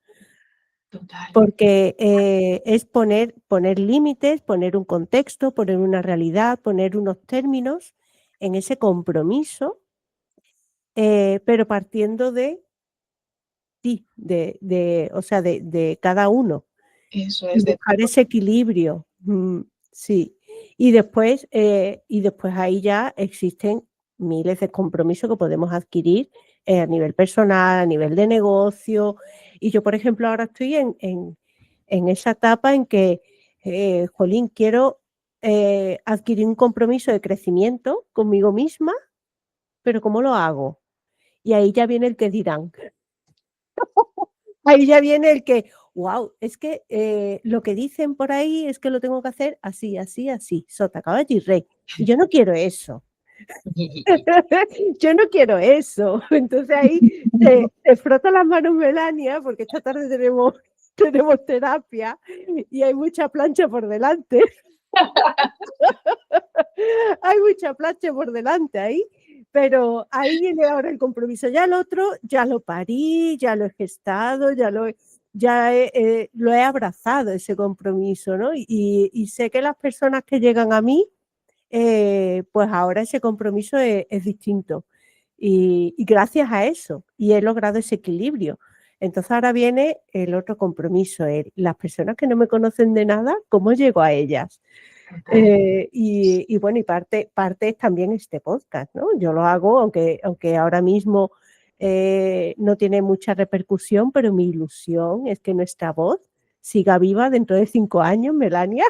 total, Porque, es poner límites, poner un contexto, poner una realidad, poner unos términos en ese compromiso, pero partiendo de ti, o sea, de cada uno, eso y es de buscar ese equilibrio. Sí. Y después ahí ya existen miles de compromisos que podemos adquirir, a nivel personal, a nivel de negocio. Y yo, por ejemplo, ahora estoy en esa etapa en que, jolín, quiero, adquirir un compromiso de crecimiento conmigo misma, pero ¿cómo lo hago? Y ahí ya viene el qué dirán. Ahí ya viene el que, guau, es que, lo que dicen por ahí es que lo tengo que hacer así, así, así, sota, caballo y rey. Y yo no quiero eso. Yo no quiero eso. Entonces ahí te frota las manos Melania, porque esta tarde tenemos terapia y hay mucha plancha por delante. Hay mucha plancha por delante ahí, pero ahí viene ahora el compromiso. Ya el otro, ya lo parí, ya lo he gestado, lo he abrazado ese compromiso, ¿no? Y sé que las personas que llegan a mí, pues ahora ese compromiso es distinto. Y gracias a eso, y he logrado ese equilibrio. Entonces ahora viene el otro compromiso, las personas que no me conocen de nada, ¿cómo llego a ellas? total. Y bueno, y parte es también este podcast, ¿no? Yo lo hago, aunque ahora mismo, no tiene mucha repercusión, pero mi ilusión es que nuestra voz siga viva dentro de 5 años, Melania,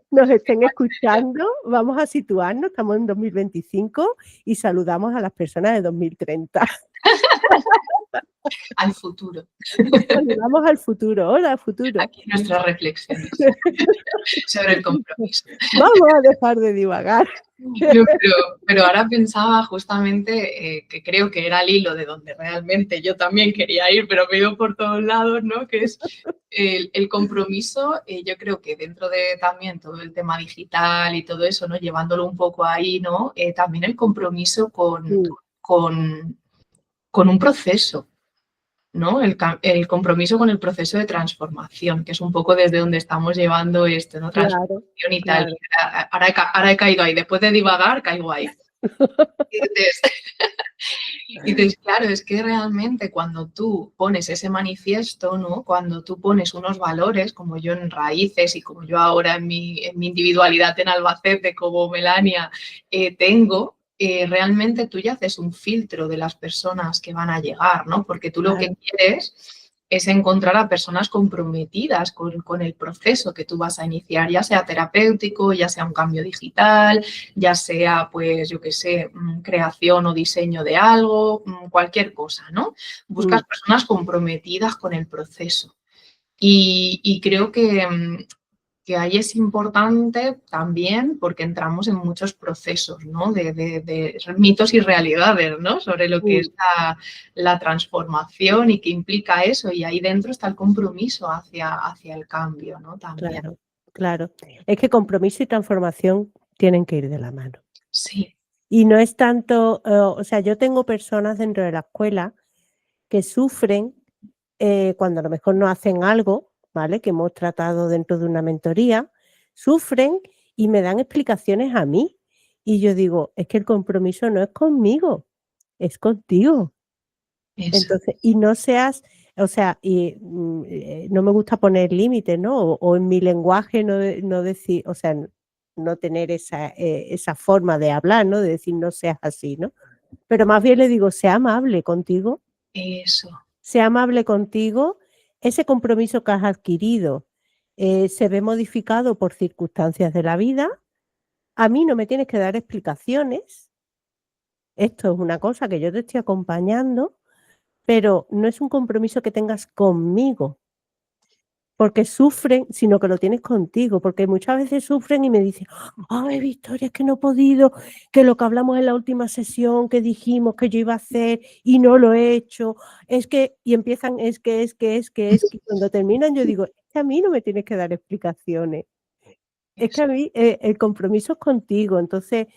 nos estén escuchando. Vamos a situarnos, estamos en 2025 y saludamos a las personas de 2030. Al futuro. Saludamos al futuro. Hola, futuro. Aquí nuestras reflexiones sobre el compromiso. Vamos a dejar de divagar. No, pero ahora pensaba justamente que creo que era el hilo de donde realmente yo también quería ir, pero me he ido por todos lados, ¿no? Que es el compromiso, yo creo que dentro de también todo el tema digital y todo eso, ¿no? Llevándolo un poco ahí, ¿no? También el compromiso Sí, con un proceso, ¿no? El compromiso con el proceso de transformación, que es un poco desde donde estamos llevando esto, ¿no? claro, Transformación y tal. claro. Ahora he caído ahí, después de divagar, caigo ahí. Entonces, Y dices, claro, es que realmente cuando tú pones ese manifiesto, ¿no? Cuando tú pones unos valores, como yo en Raíces y como yo ahora en mi individualidad en Albacete, como Melania, tengo, realmente tú ya haces un filtro de las personas que van a llegar, ¿no? Porque tú lo que Claro, quieres es encontrar a personas comprometidas con el proceso que tú vas a iniciar, ya sea terapéutico, ya sea un cambio digital, ya sea, pues, yo qué sé, creación o diseño de algo, cualquier cosa, ¿no? mm, Buscas personas comprometidas con el proceso. Y creo que ahí es importante también porque entramos en muchos procesos, ¿no? De mitos y realidades, ¿no? Sobre lo que mm, es la transformación y qué implica eso. Y ahí dentro está el compromiso hacia el cambio, ¿no? También. claro, claro. Es que compromiso y transformación tienen que ir de la mano. Sí, Y no es tanto, o sea, yo tengo personas dentro de la escuela que sufren cuando a lo mejor no hacen algo, ¿vale? Que hemos tratado dentro de una mentoría, sufren y me dan explicaciones a mí. Y yo digo, es que el compromiso no es conmigo, es contigo. eso. Entonces, y no seas, o sea, no me gusta poner límites, ¿no? O en mi lenguaje no decir, o sea, no tener esa forma de hablar, ¿no? De decir no seas así, ¿no? Pero más bien le digo, sea amable contigo, Eso. sea amable contigo, ese compromiso que has adquirido se ve modificado por circunstancias de la vida. A mí no me tienes que dar explicaciones. Esto es una cosa que yo te estoy acompañando, pero no es un compromiso que tengas conmigo, porque sufren, sino que lo tienes contigo, porque muchas veces sufren y me dicen, ay, Victoria, es que no he podido, que lo que hablamos en la última sesión, que dijimos que yo iba a hacer y no lo he hecho, es que, y empiezan, y cuando terminan yo digo, es que a mí no me tienes que dar explicaciones, es que Eso. a mí el compromiso es contigo, entonces,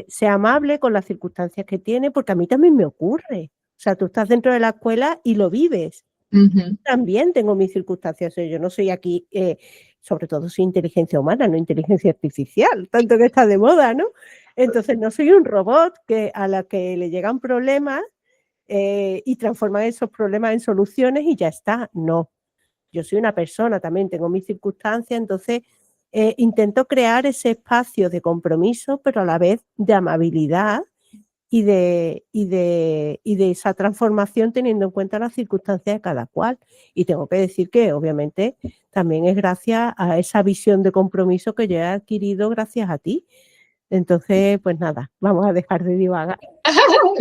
sea amable con las circunstancias que tiene, porque a mí también me ocurre. O sea, tú estás dentro de la escuela y lo vives. Ujú. También tengo mis circunstancias, yo no soy aquí, sobre todo soy inteligencia humana, no inteligencia artificial, tanto que está de moda, ¿no? Entonces no soy un robot que a la que le llegan problemas y transforman esos problemas en soluciones y ya está. No, yo soy una persona, también tengo mis circunstancias, entonces intento crear ese espacio de compromiso, pero a la vez de amabilidad y de esa transformación teniendo en cuenta las circunstancias de cada cual. Y tengo que decir que obviamente también es gracias a esa visión de compromiso que yo he adquirido gracias a ti. Entonces, pues nada, vamos a dejar de divagar.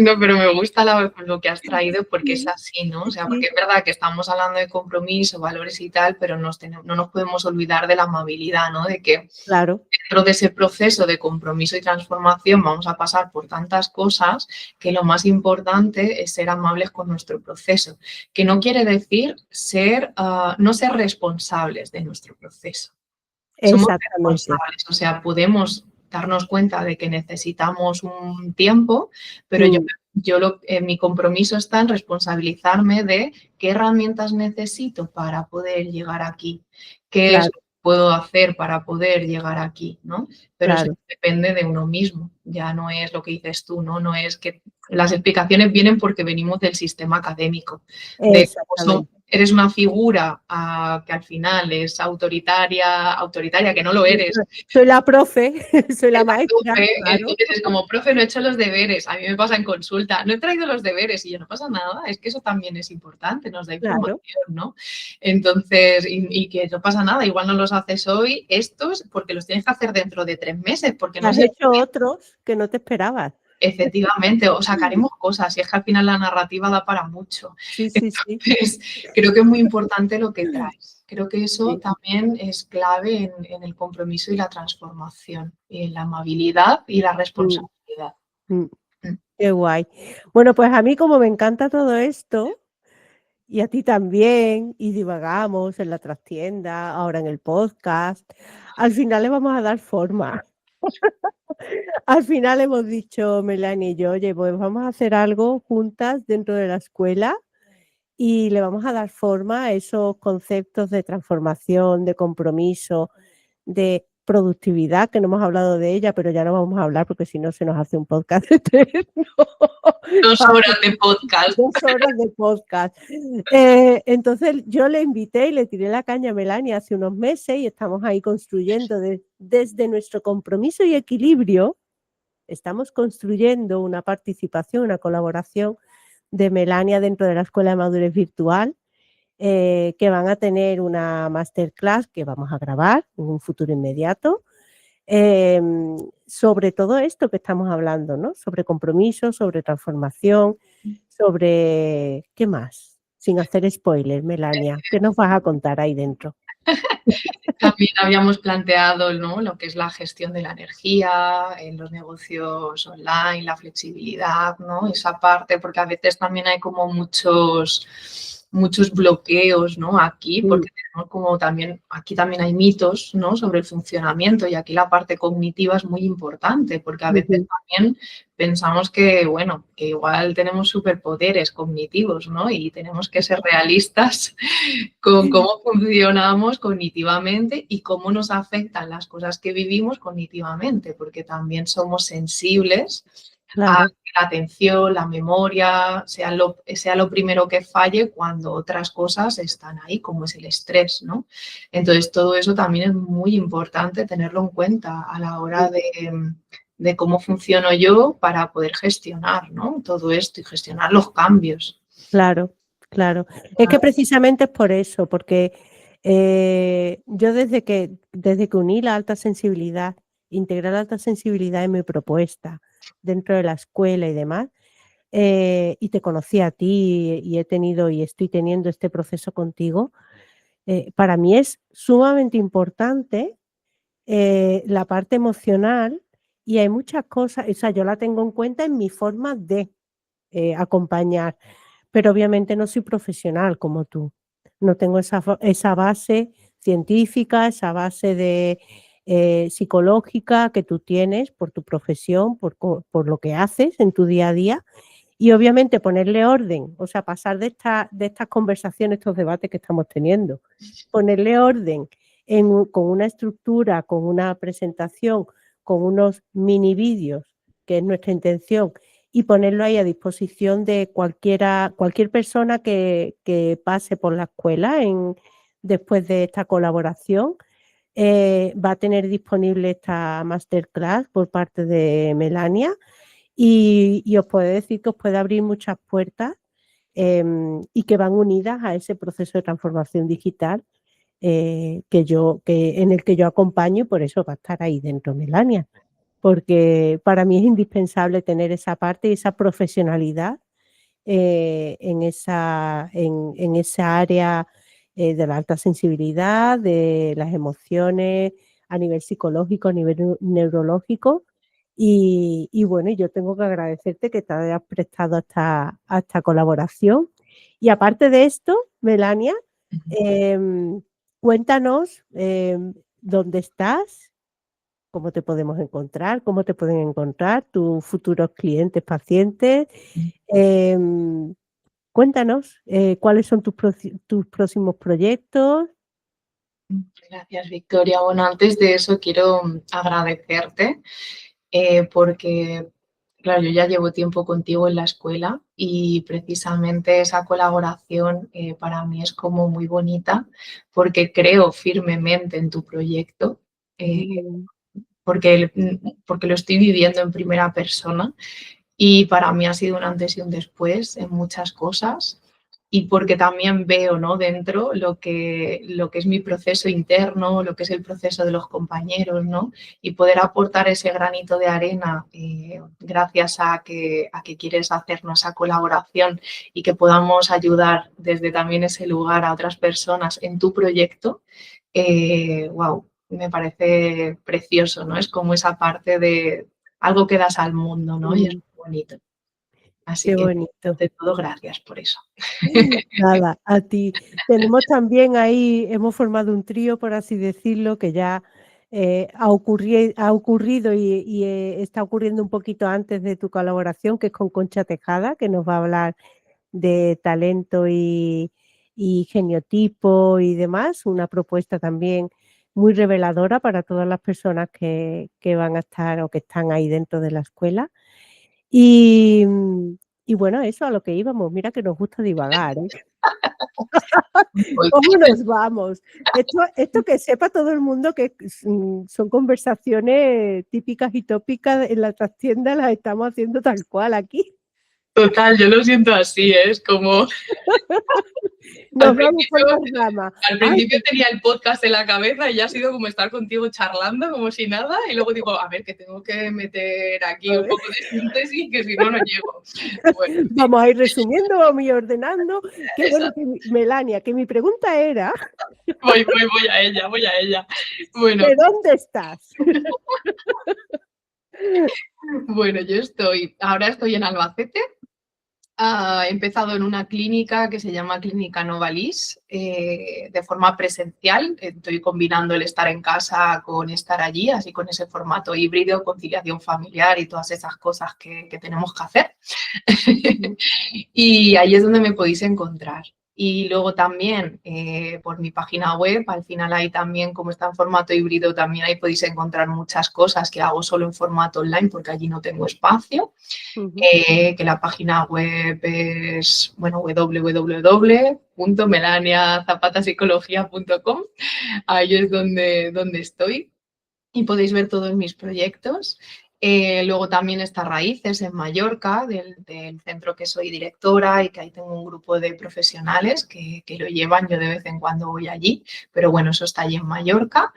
No, pero me gusta lo que has traído porque es Sí, así, ¿no? O sea, porque sí, es verdad que estamos hablando de compromiso, valores y tal, pero no nos podemos olvidar de la amabilidad, ¿no? De que claro, dentro de ese proceso de compromiso y transformación vamos a pasar por tantas cosas que lo más importante es ser amables con nuestro proceso, que no quiere decir no ser responsables de nuestro proceso. Somos exactamente. responsables, o sea, podemos darnos cuenta de que necesitamos un tiempo, pero Mm, mi compromiso está en responsabilizarme de qué herramientas necesito para poder llegar aquí, qué es claro, lo que puedo hacer para poder llegar aquí, ¿no? Pero eso claro. depende de uno mismo, ya no es lo que dices tú, ¿no? No es que las explicaciones vienen porque venimos del sistema académico, de cómo Exactamente. eres una figura que al final es autoritaria, que no lo eres. Soy la profe, soy Es la la maestra, profe, claro, entonces es como, profe, no he hecho los deberes. A mí me pasa en consulta, no he traído los deberes y yo, no pasa nada, es que eso también es importante, nos da claro. información, ¿no? Entonces, y que no pasa nada, igual no los haces hoy, estos, porque los tienes que hacer dentro de 3 meses, porque no Has sé. hecho otros que no te esperabas. Efectivamente, o sacaremos cosas y es que al final la narrativa da para mucho. Sí, sí, sí. Entonces, creo que es muy importante lo que traes. Creo que eso Sí. también es clave en el compromiso y la transformación, y en la amabilidad y la Mm, responsabilidad. mm, Mm. qué guay. Bueno, pues a mí como me encanta todo esto, y a ti también, y divagamos en la trastienda, ahora en el podcast, al final le vamos a dar forma. Al final hemos dicho, Melanie y yo, oye, pues vamos a hacer algo juntas dentro de la escuela y le vamos a dar forma a esos conceptos de transformación, de compromiso, de productividad, que no hemos hablado de ella, pero ya no vamos a hablar porque si no se nos hace un podcast eterno. 2 horas de podcast. 2 horas de podcast. Entonces yo le invité y le tiré la caña a Melania hace unos meses y estamos ahí construyendo desde nuestro compromiso y equilibrio, estamos construyendo una participación, una colaboración de Melania dentro de la Escuela de Madurez Virtual, que van a tener una masterclass que vamos a grabar en un futuro inmediato, sobre todo esto que estamos hablando, ¿no? Sobre compromiso, sobre transformación, sobre... ¿Qué más? Sin hacer spoilers, Melania, ¿qué nos vas a contar ahí dentro? También habíamos planteado, ¿no?, lo que es la gestión de la energía en los negocios online, la flexibilidad, ¿no? Esa parte, porque a veces también hay como muchos bloqueos, ¿no? Aquí, porque tenemos como también, aquí también hay mitos, ¿no?, sobre el funcionamiento, y aquí la parte cognitiva es muy importante, porque a veces también pensamos que, bueno, que igual tenemos superpoderes cognitivos, ¿no? Y tenemos que ser realistas con cómo funcionamos cognitivamente y cómo nos afectan las cosas que vivimos cognitivamente, porque también somos sensibles a Claro. que la atención, la memoria, sea lo primero que falle cuando otras cosas están ahí, como es el estrés, ¿no? Entonces, todo eso también es muy importante tenerlo en cuenta a la hora de cómo funciono yo para poder gestionar, ¿no?, todo esto y gestionar los cambios. Claro, claro. Es que precisamente es por eso, porque yo desde que uní la alta sensibilidad, integré la alta sensibilidad en mi propuesta dentro de la escuela y demás, y te conocí a ti y he tenido y estoy teniendo este proceso contigo, para mí es sumamente importante la parte emocional y hay muchas cosas, o sea, yo la tengo en cuenta en mi forma de acompañar, pero obviamente no soy profesional como tú. No tengo esa base científica, esa base de psicológica que tú tienes por tu profesión, por lo que haces en tu día a día. Y obviamente ponerle orden, o sea, pasar de estas conversaciones, estos debates que estamos teniendo, ponerle orden con una estructura, con una presentación, con unos mini vídeos, que es nuestra intención, y ponerlo ahí a disposición de cualquier persona que pase por la escuela después de esta colaboración. Va a tener disponible esta masterclass por parte de Melania y os puedo decir que os puede abrir muchas puertas y que van unidas a ese proceso de transformación digital en el que yo acompaño y por eso va a estar ahí dentro Melania, porque para mí es indispensable tener esa parte y esa profesionalidad en esa área de la alta sensibilidad, de las emociones a nivel psicológico, a nivel neurológico. Y bueno, yo tengo que agradecerte que te hayas prestado a esta colaboración. Y aparte de esto, Melania, em, cuéntanos dónde estás, cómo te podemos encontrar, cómo te pueden encontrar tus futuros clientes, pacientes. Em, Cuéntanos cuáles son tus próximos proyectos. Gracias, Victoria. Bueno, antes de eso quiero agradecerte porque, claro, yo ya llevo tiempo contigo en la escuela y precisamente esa colaboración para mí es como muy bonita porque creo firmemente en tu proyecto, eh, porque, porque lo estoy viviendo en primera persona y para mí ha sido un antes y un después en muchas cosas y porque también veo, ¿no?, dentro lo que es mi proceso interno, lo que es el proceso de los compañeros, ¿no?, y poder aportar ese granito de arena gracias a que quieres hacernos esa colaboración y que podamos ayudar desde también ese lugar a otras personas en tu proyecto, wow, me parece precioso, ¿no? Es como esa parte de algo que das al mundo, ¿no? Y es Mm, muy bonito. Así qué que, bonito. ante todo, gracias por eso. Nada, a ti. Tenemos también ahí, hemos formado un trío, por así decirlo, que ya ha ocurrido y está ocurriendo un poquito antes de tu colaboración, que es con Concha Tejada, que nos va a hablar de talento y geniotipo y demás, una propuesta también muy reveladora para todas las personas que van a estar o que están ahí dentro de la escuela. Y, y bueno, eso a lo que íbamos. Mira que nos gusta divagar, ¿eh? Pues, ¿Cómo nos vamos? Esto que sepa todo el mundo que son conversaciones típicas y tópicas en la trastienda, las estamos haciendo tal cual aquí. total, yo lo siento así, ¿eh? Es como al Nos vamos por principio, las ramas. al Ay, principio tenía el podcast en la cabeza y ya ha sido como estar contigo charlando como si nada y luego digo, a ver, que tengo que meter aquí a un ver, poco de síntesis que si no, no llego. Bueno, sí, vamos a ir resumiendo, vamos a ir ordenando. Qué bueno que Melania, que mi pregunta era, voy a ella, voy a ella. Bueno, ¿de dónde estás? bueno, ahora estoy en Albacete. He empezado en una clínica que se llama Clínica Novalis, de forma presencial. Estoy combinando el estar en casa con estar allí, así con ese formato híbrido, conciliación familiar y todas esas cosas que tenemos que hacer. Y ahí es donde me podéis encontrar. Y luego también por mi página web, al final ahí también, como está en formato híbrido, también ahí podéis encontrar muchas cosas que hago solo en formato online porque allí no tengo espacio. Que la página web es, bueno, www.melaniazapatapsicología.com. Ahí es donde estoy y podéis ver todos mis proyectos. Luego también está Raíces en Mallorca, del centro que soy directora y que ahí tengo un grupo de profesionales que lo llevan. Yo de vez en cuando voy allí, pero bueno, eso está allí en Mallorca.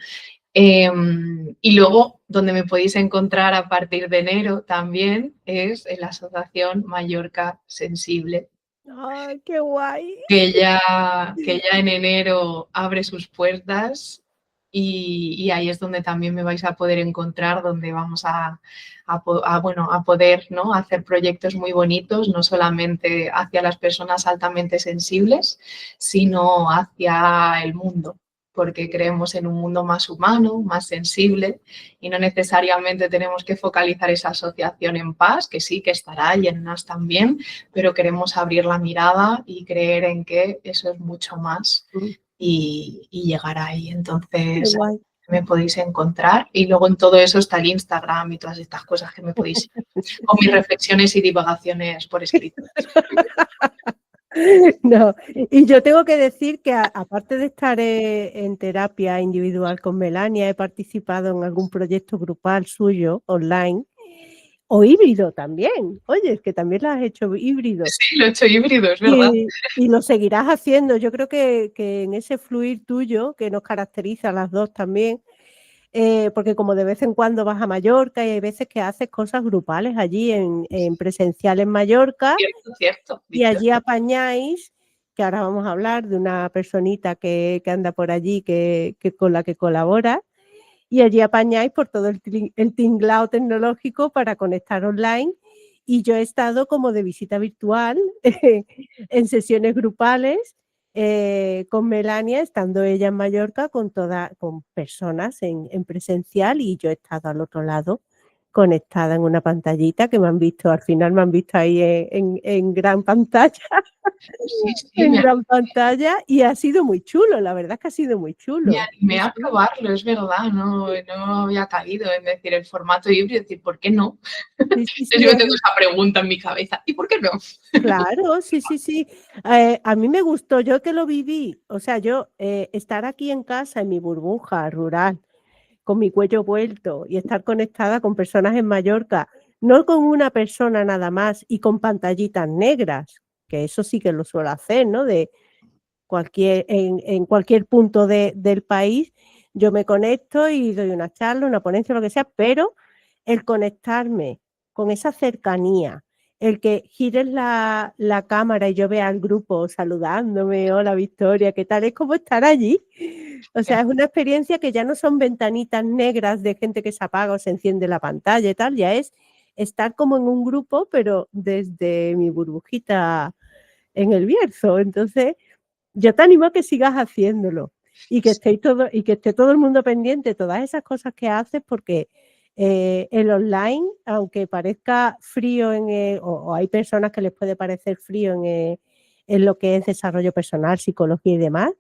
Y luego, donde me podéis encontrar a partir de enero también es en la Asociación Mallorca Sensible, ¡Ay, qué guay! que ya en enero abre sus puertas y ahí es donde también me vais a poder encontrar, donde vamos a poder, ¿no?, hacer proyectos muy bonitos, no solamente hacia las personas altamente sensibles, sino hacia el mundo, porque creemos en un mundo más humano, más sensible y no necesariamente tenemos que focalizar esa asociación en paz, que sí que estará y en NAS también, pero queremos abrir la mirada y creer en que eso es mucho más y llegar ahí. Qué Entonces, guay. me podéis encontrar y luego en todo eso está el Instagram y todas estas cosas que me podéis, con mis reflexiones y divagaciones por escrito. No, y yo tengo que decir que aparte de estar en terapia individual con Melania, he participado en algún proyecto grupal suyo online o híbrido también. Oye, es que también lo has hecho híbrido. Sí, lo he hecho híbrido, es verdad. Y lo seguirás haciendo. Yo creo que en ese fluir tuyo, que nos caracteriza a las dos también, porque como de vez en cuando vas a Mallorca y hay veces que haces cosas grupales allí en presencial en Mallorca Cierto, cierto. y allí apañáis, que ahora vamos a hablar de una personita que anda por allí con la que colabora, y allí apañáis por todo el tinglao tecnológico para conectar online. Y yo he estado como de visita virtual en sesiones grupales con Melania, estando ella en Mallorca con personas en presencial y yo he estado al otro lado conectada en una pantallita que me han visto, al final me han visto ahí en gran pantalla, Sí, sí, en gran pantalla y ha sido muy chulo, la verdad es que ha sido muy me chulo. animé Sí, a sí. probarlo, es verdad, no había caído en decir el formato híbrido, decir, ¿por qué no? Sí, sí, Yo sí, tengo esa pregunta en mi cabeza, ¿y por qué no? claro, sí, sí, sí. A mí me gustó, yo que lo viví, o sea, yo estar aquí en casa, en mi burbuja rural, con mi cuello vuelto y estar conectada con personas en Mallorca, no con una persona nada más y con pantallitas negras, que eso sí que lo suelo hacer, ¿no? En cualquier punto del país, yo me conecto y doy una charla, una ponencia, lo que sea, pero el conectarme con esa cercanía, el que gires la cámara y yo vea al grupo saludándome, hola Victoria, ¿qué tal? Es como estar allí. O sea, es una experiencia que ya no son ventanitas negras de gente que se apaga o se enciende la pantalla y tal, ya es estar como en un grupo, pero desde mi burbujita en el Bierzo. Entonces, yo te animo a que sigas haciéndolo y que esté todo el mundo pendiente de todas esas cosas que haces, porque el online, aunque parezca frío o hay personas que les puede parecer frío en lo que es desarrollo personal, psicología y demás,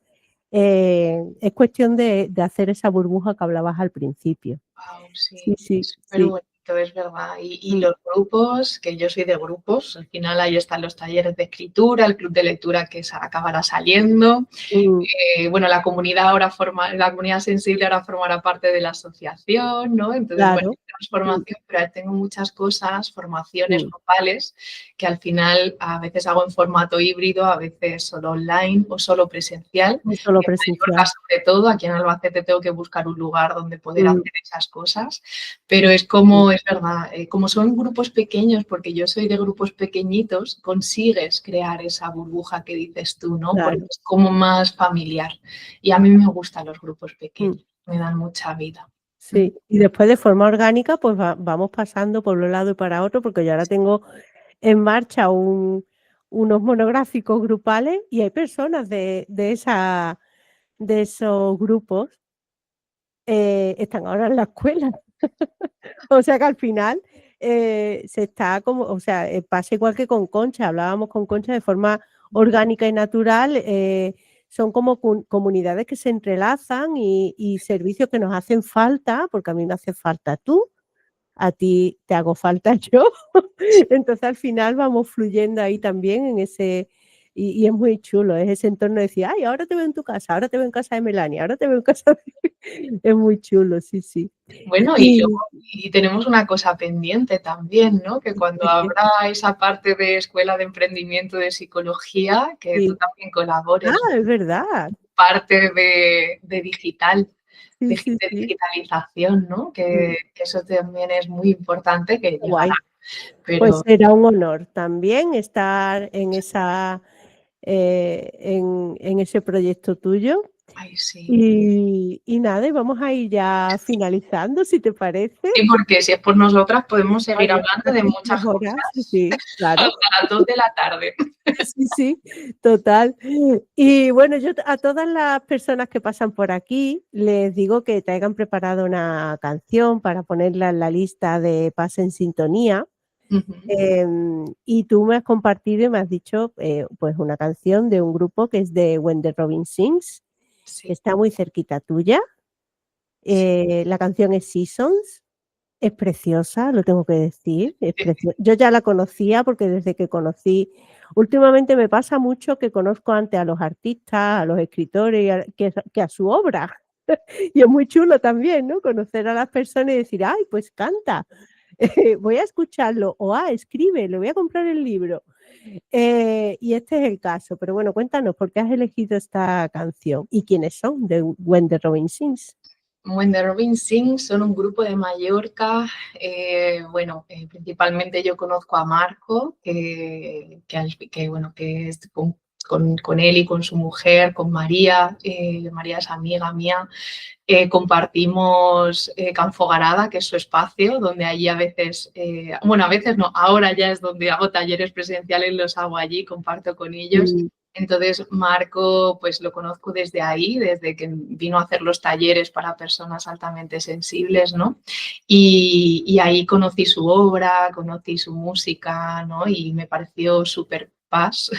Es cuestión de hacer esa burbuja que hablabas al principio. Guau, Sí, sí, sí, es súper sí. bonito, es verdad. Y Mm, los grupos, que yo soy de grupos, al final ahí están los talleres de escritura, el club de lectura que acabará saliendo. mm, Bueno, la comunidad sensible ahora formará parte de la asociación, ¿no? Entonces, bueno, claro. Mm, transformación, pero tengo muchas cosas, formaciones mm. grupales, que al final a veces hago en formato híbrido, a veces solo online o solo presencial. No solo En Mallorca, presencial. sobre todo, aquí en Albacete tengo que buscar un lugar donde poder Mm, hacer esas cosas, pero mm, es verdad, como son grupos pequeños, porque yo soy de grupos pequeñitos, consigues crear esa burbuja que dices tú, ¿no? Porque claro. es como más familiar. Y a mí me gustan los grupos Mm, pequeños, me dan mucha vida. Mm. sí. Y después de forma orgánica, pues vamos pasando por un lado y para otro, porque yo ahora tengo en marcha unos monográficos grupales y hay personas de esos grupos, están ahora en la escuela. O sea que al final se está como, o sea, pasa igual que con Concha, hablábamos con Concha de forma orgánica y natural, son como comunidades que se entrelazan y servicios que nos hacen falta, porque a mí me hace falta tú, a ti te hago falta yo. Entonces al final vamos fluyendo ahí también en ese, y es muy chulo, es ese entorno de decir, ay, ahora te veo en tu casa, ahora te veo en casa de Melania, ahora te veo en casa de... Es muy chulo, sí, sí. Bueno, y luego Y tenemos una cosa pendiente también, ¿no? Que cuando sí, sí, habrá esa parte de escuela de emprendimiento de psicología, que tú sí. también Ah, colabores, es verdad. parte de digital, Sí, sí, de sí. digitalización, ¿no? Mm, Que eso también es muy importante que qué llegará, guay. Pues pero será un honor también estar en ese proyecto tuyo. ay, sí. Y nada, y vamos a ir ya finalizando, si te parece. Sí, porque si es por nosotras podemos seguir Vaya, hablando de hace muchas 3 horas, cosas sí, claro. hasta las 2 de la tarde. Sí, sí, total. Y bueno, yo a todas las personas que pasan por aquí les digo que traigan preparada una canción para ponerla en la lista de Paz en Sintonía. Ujú, Y tú me has compartido y me has dicho pues una canción de un grupo que es de When the Robin Sings, que sí, está muy cerquita tuya. sí, La canción es Seasons. Es preciosa, lo tengo que decir, es sí. preciosa. Yo ya la conocía porque desde que conocí, últimamente me pasa mucho que conozco antes a los artistas, a los escritores que a su obra. Y es muy chulo también, ¿no? Conocer a las personas y decir, ay, pues canta, voy a escucharlo, o escribe, le voy a comprar el libro. Y este es el caso, pero bueno, cuéntanos, ¿por qué has elegido esta canción? ¿Y quiénes son de When the Robin Sings? When the Robin Sings son un grupo de Mallorca. Bueno, principalmente yo conozco a Marco, bueno, que es con él y con su mujer, con María. María es amiga mía. Compartimos Can Fogarada, que es su espacio, donde allí a veces, bueno, a veces no, ahora ya es donde hago talleres presenciales, los hago allí, comparto con ellos. Mm, Entonces, Marco, pues lo conozco desde ahí, desde que vino a hacer los talleres para personas altamente sensibles, ¿no? Y ahí conocí su obra, conocí su música, ¿no? Y me pareció súper paz,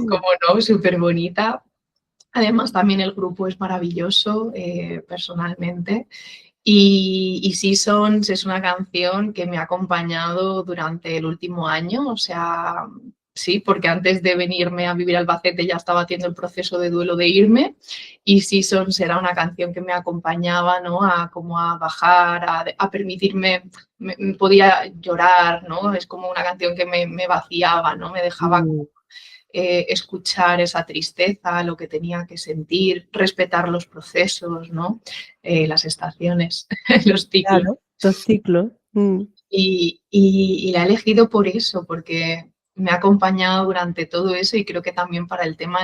como no, súper bonita. Además, también el grupo es maravilloso, personalmente. Y Seasons es una canción que me ha acompañado durante el último año, o sea, sí, porque antes de venirme a vivir a Albacete ya estaba haciendo el proceso de duelo de irme y Seasons era una canción que me acompañaba, ¿no? A como a bajar, a permitirme, podía llorar, ¿no? Es como una canción que me vaciaba, ¿no? Me dejaba mm, escuchar esa tristeza, lo que tenía que sentir, respetar los procesos, ¿no? Las estaciones, los ciclos. claro, los ciclos. Mm. Y la he elegido por eso, porque me ha acompañado durante todo eso y creo que también para el tema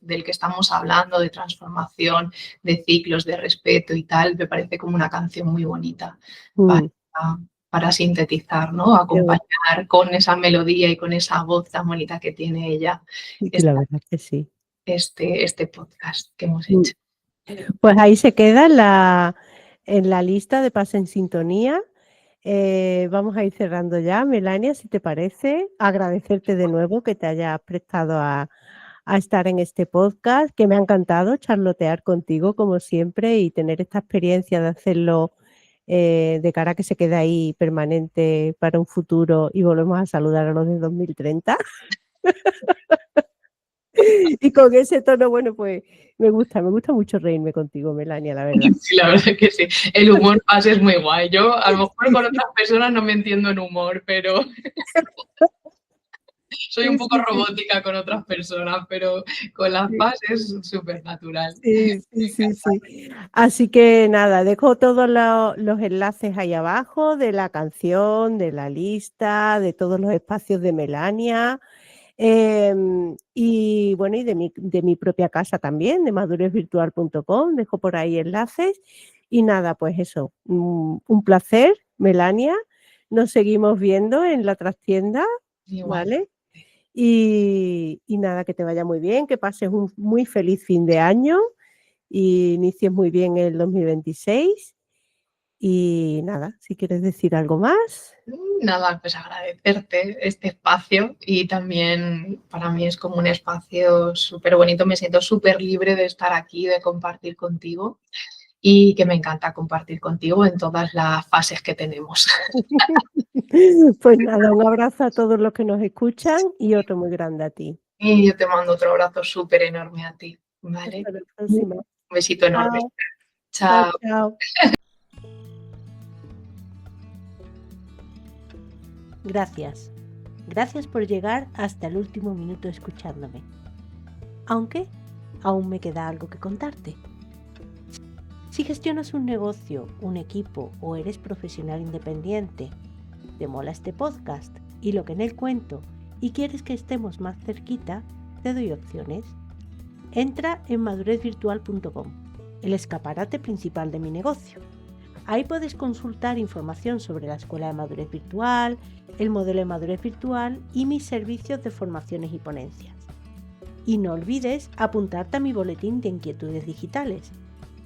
del que estamos hablando, de transformación, de ciclos, de respeto y tal, me parece como una canción muy bonita para, Mm, para sintetizar, ¿no? qué bueno. Acompañar con esa melodía y con esa voz tan bonita que tiene ella Sí, sí, la verdad que sí. este podcast que hemos Mm. hecho. Pues ahí se queda en la lista de Paz en Sintonía. Vamos a ir cerrando ya, Melania, si te parece. Agradecerte de nuevo que te hayas prestado a a estar en este podcast, que me ha encantado charlotear contigo como siempre y tener esta experiencia de hacerlo de cara a que se quede ahí permanente para un futuro y volvemos a saludar a los de 2030. Y con ese tono, bueno, pues me gusta mucho reírme contigo, Melania, la verdad. Sí, la verdad que sí. El humor Paz es muy guay. Yo a lo mejor Sí, con sí, otras personas no me entiendo en humor, pero soy un sí, poco sí, sí, robótica con otras personas, pero con las sí. Paz es súper natural. Sí, sí, sí, sí. Así que nada, dejo todos los enlaces ahí abajo de la canción, de la lista, de todos los espacios de Melania. Y bueno, y de mi propia casa también, de madurezvirtual.com, dejo por ahí enlaces. Y nada, pues eso, un placer, Melania. Nos seguimos viendo en la trastienda, Igual. ¿vale? Y nada, que te vaya muy bien, que pases un muy feliz fin de año y inicies muy bien el 2026. Y nada, si quieres decir algo más. Nada, pues agradecerte este espacio y también para mí es como un espacio súper bonito, me siento súper libre de estar aquí, de compartir contigo y que me encanta compartir contigo en todas las fases que tenemos. Pues nada, un abrazo a todos los que nos escuchan y otro muy grande a ti. Y yo te mando otro abrazo súper enorme a ti, ¿vale? Hasta la Un próxima. besito enorme. Chao, chao, Chao. chao. Gracias. Gracias por llegar hasta el último minuto escuchándome. Aunque aún me queda algo que contarte. Si gestionas un negocio, un equipo o eres profesional independiente, te mola este podcast y lo que en él cuento y quieres que estemos más cerquita, te doy opciones. Entra en madurezvirtual.com, el escaparate principal de mi negocio. Ahí puedes consultar información sobre la Escuela de Madurez Virtual, el modelo de madurez virtual y mis servicios de formaciones y ponencias. Y no olvides apuntarte a mi boletín de inquietudes digitales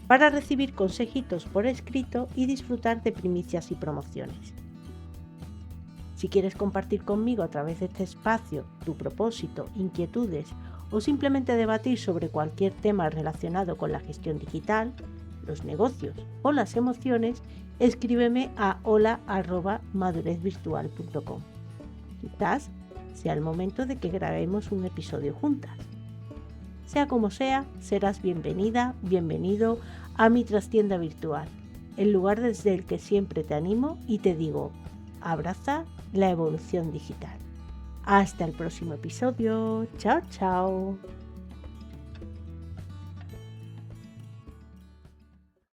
para recibir consejitos por escrito y disfrutar de primicias y promociones. Si quieres compartir conmigo a través de este espacio tu propósito, inquietudes o simplemente debatir sobre cualquier tema relacionado con la gestión digital, los negocios o las emociones, escríbeme a hola@madurezvirtual.com. Quizás sea el momento de que grabemos un episodio juntas. Sea como sea, serás bienvenida, bienvenido a mi trastienda virtual, el lugar desde el que siempre te animo y te digo, abraza la evolución digital. Hasta el próximo episodio. Chao, chao.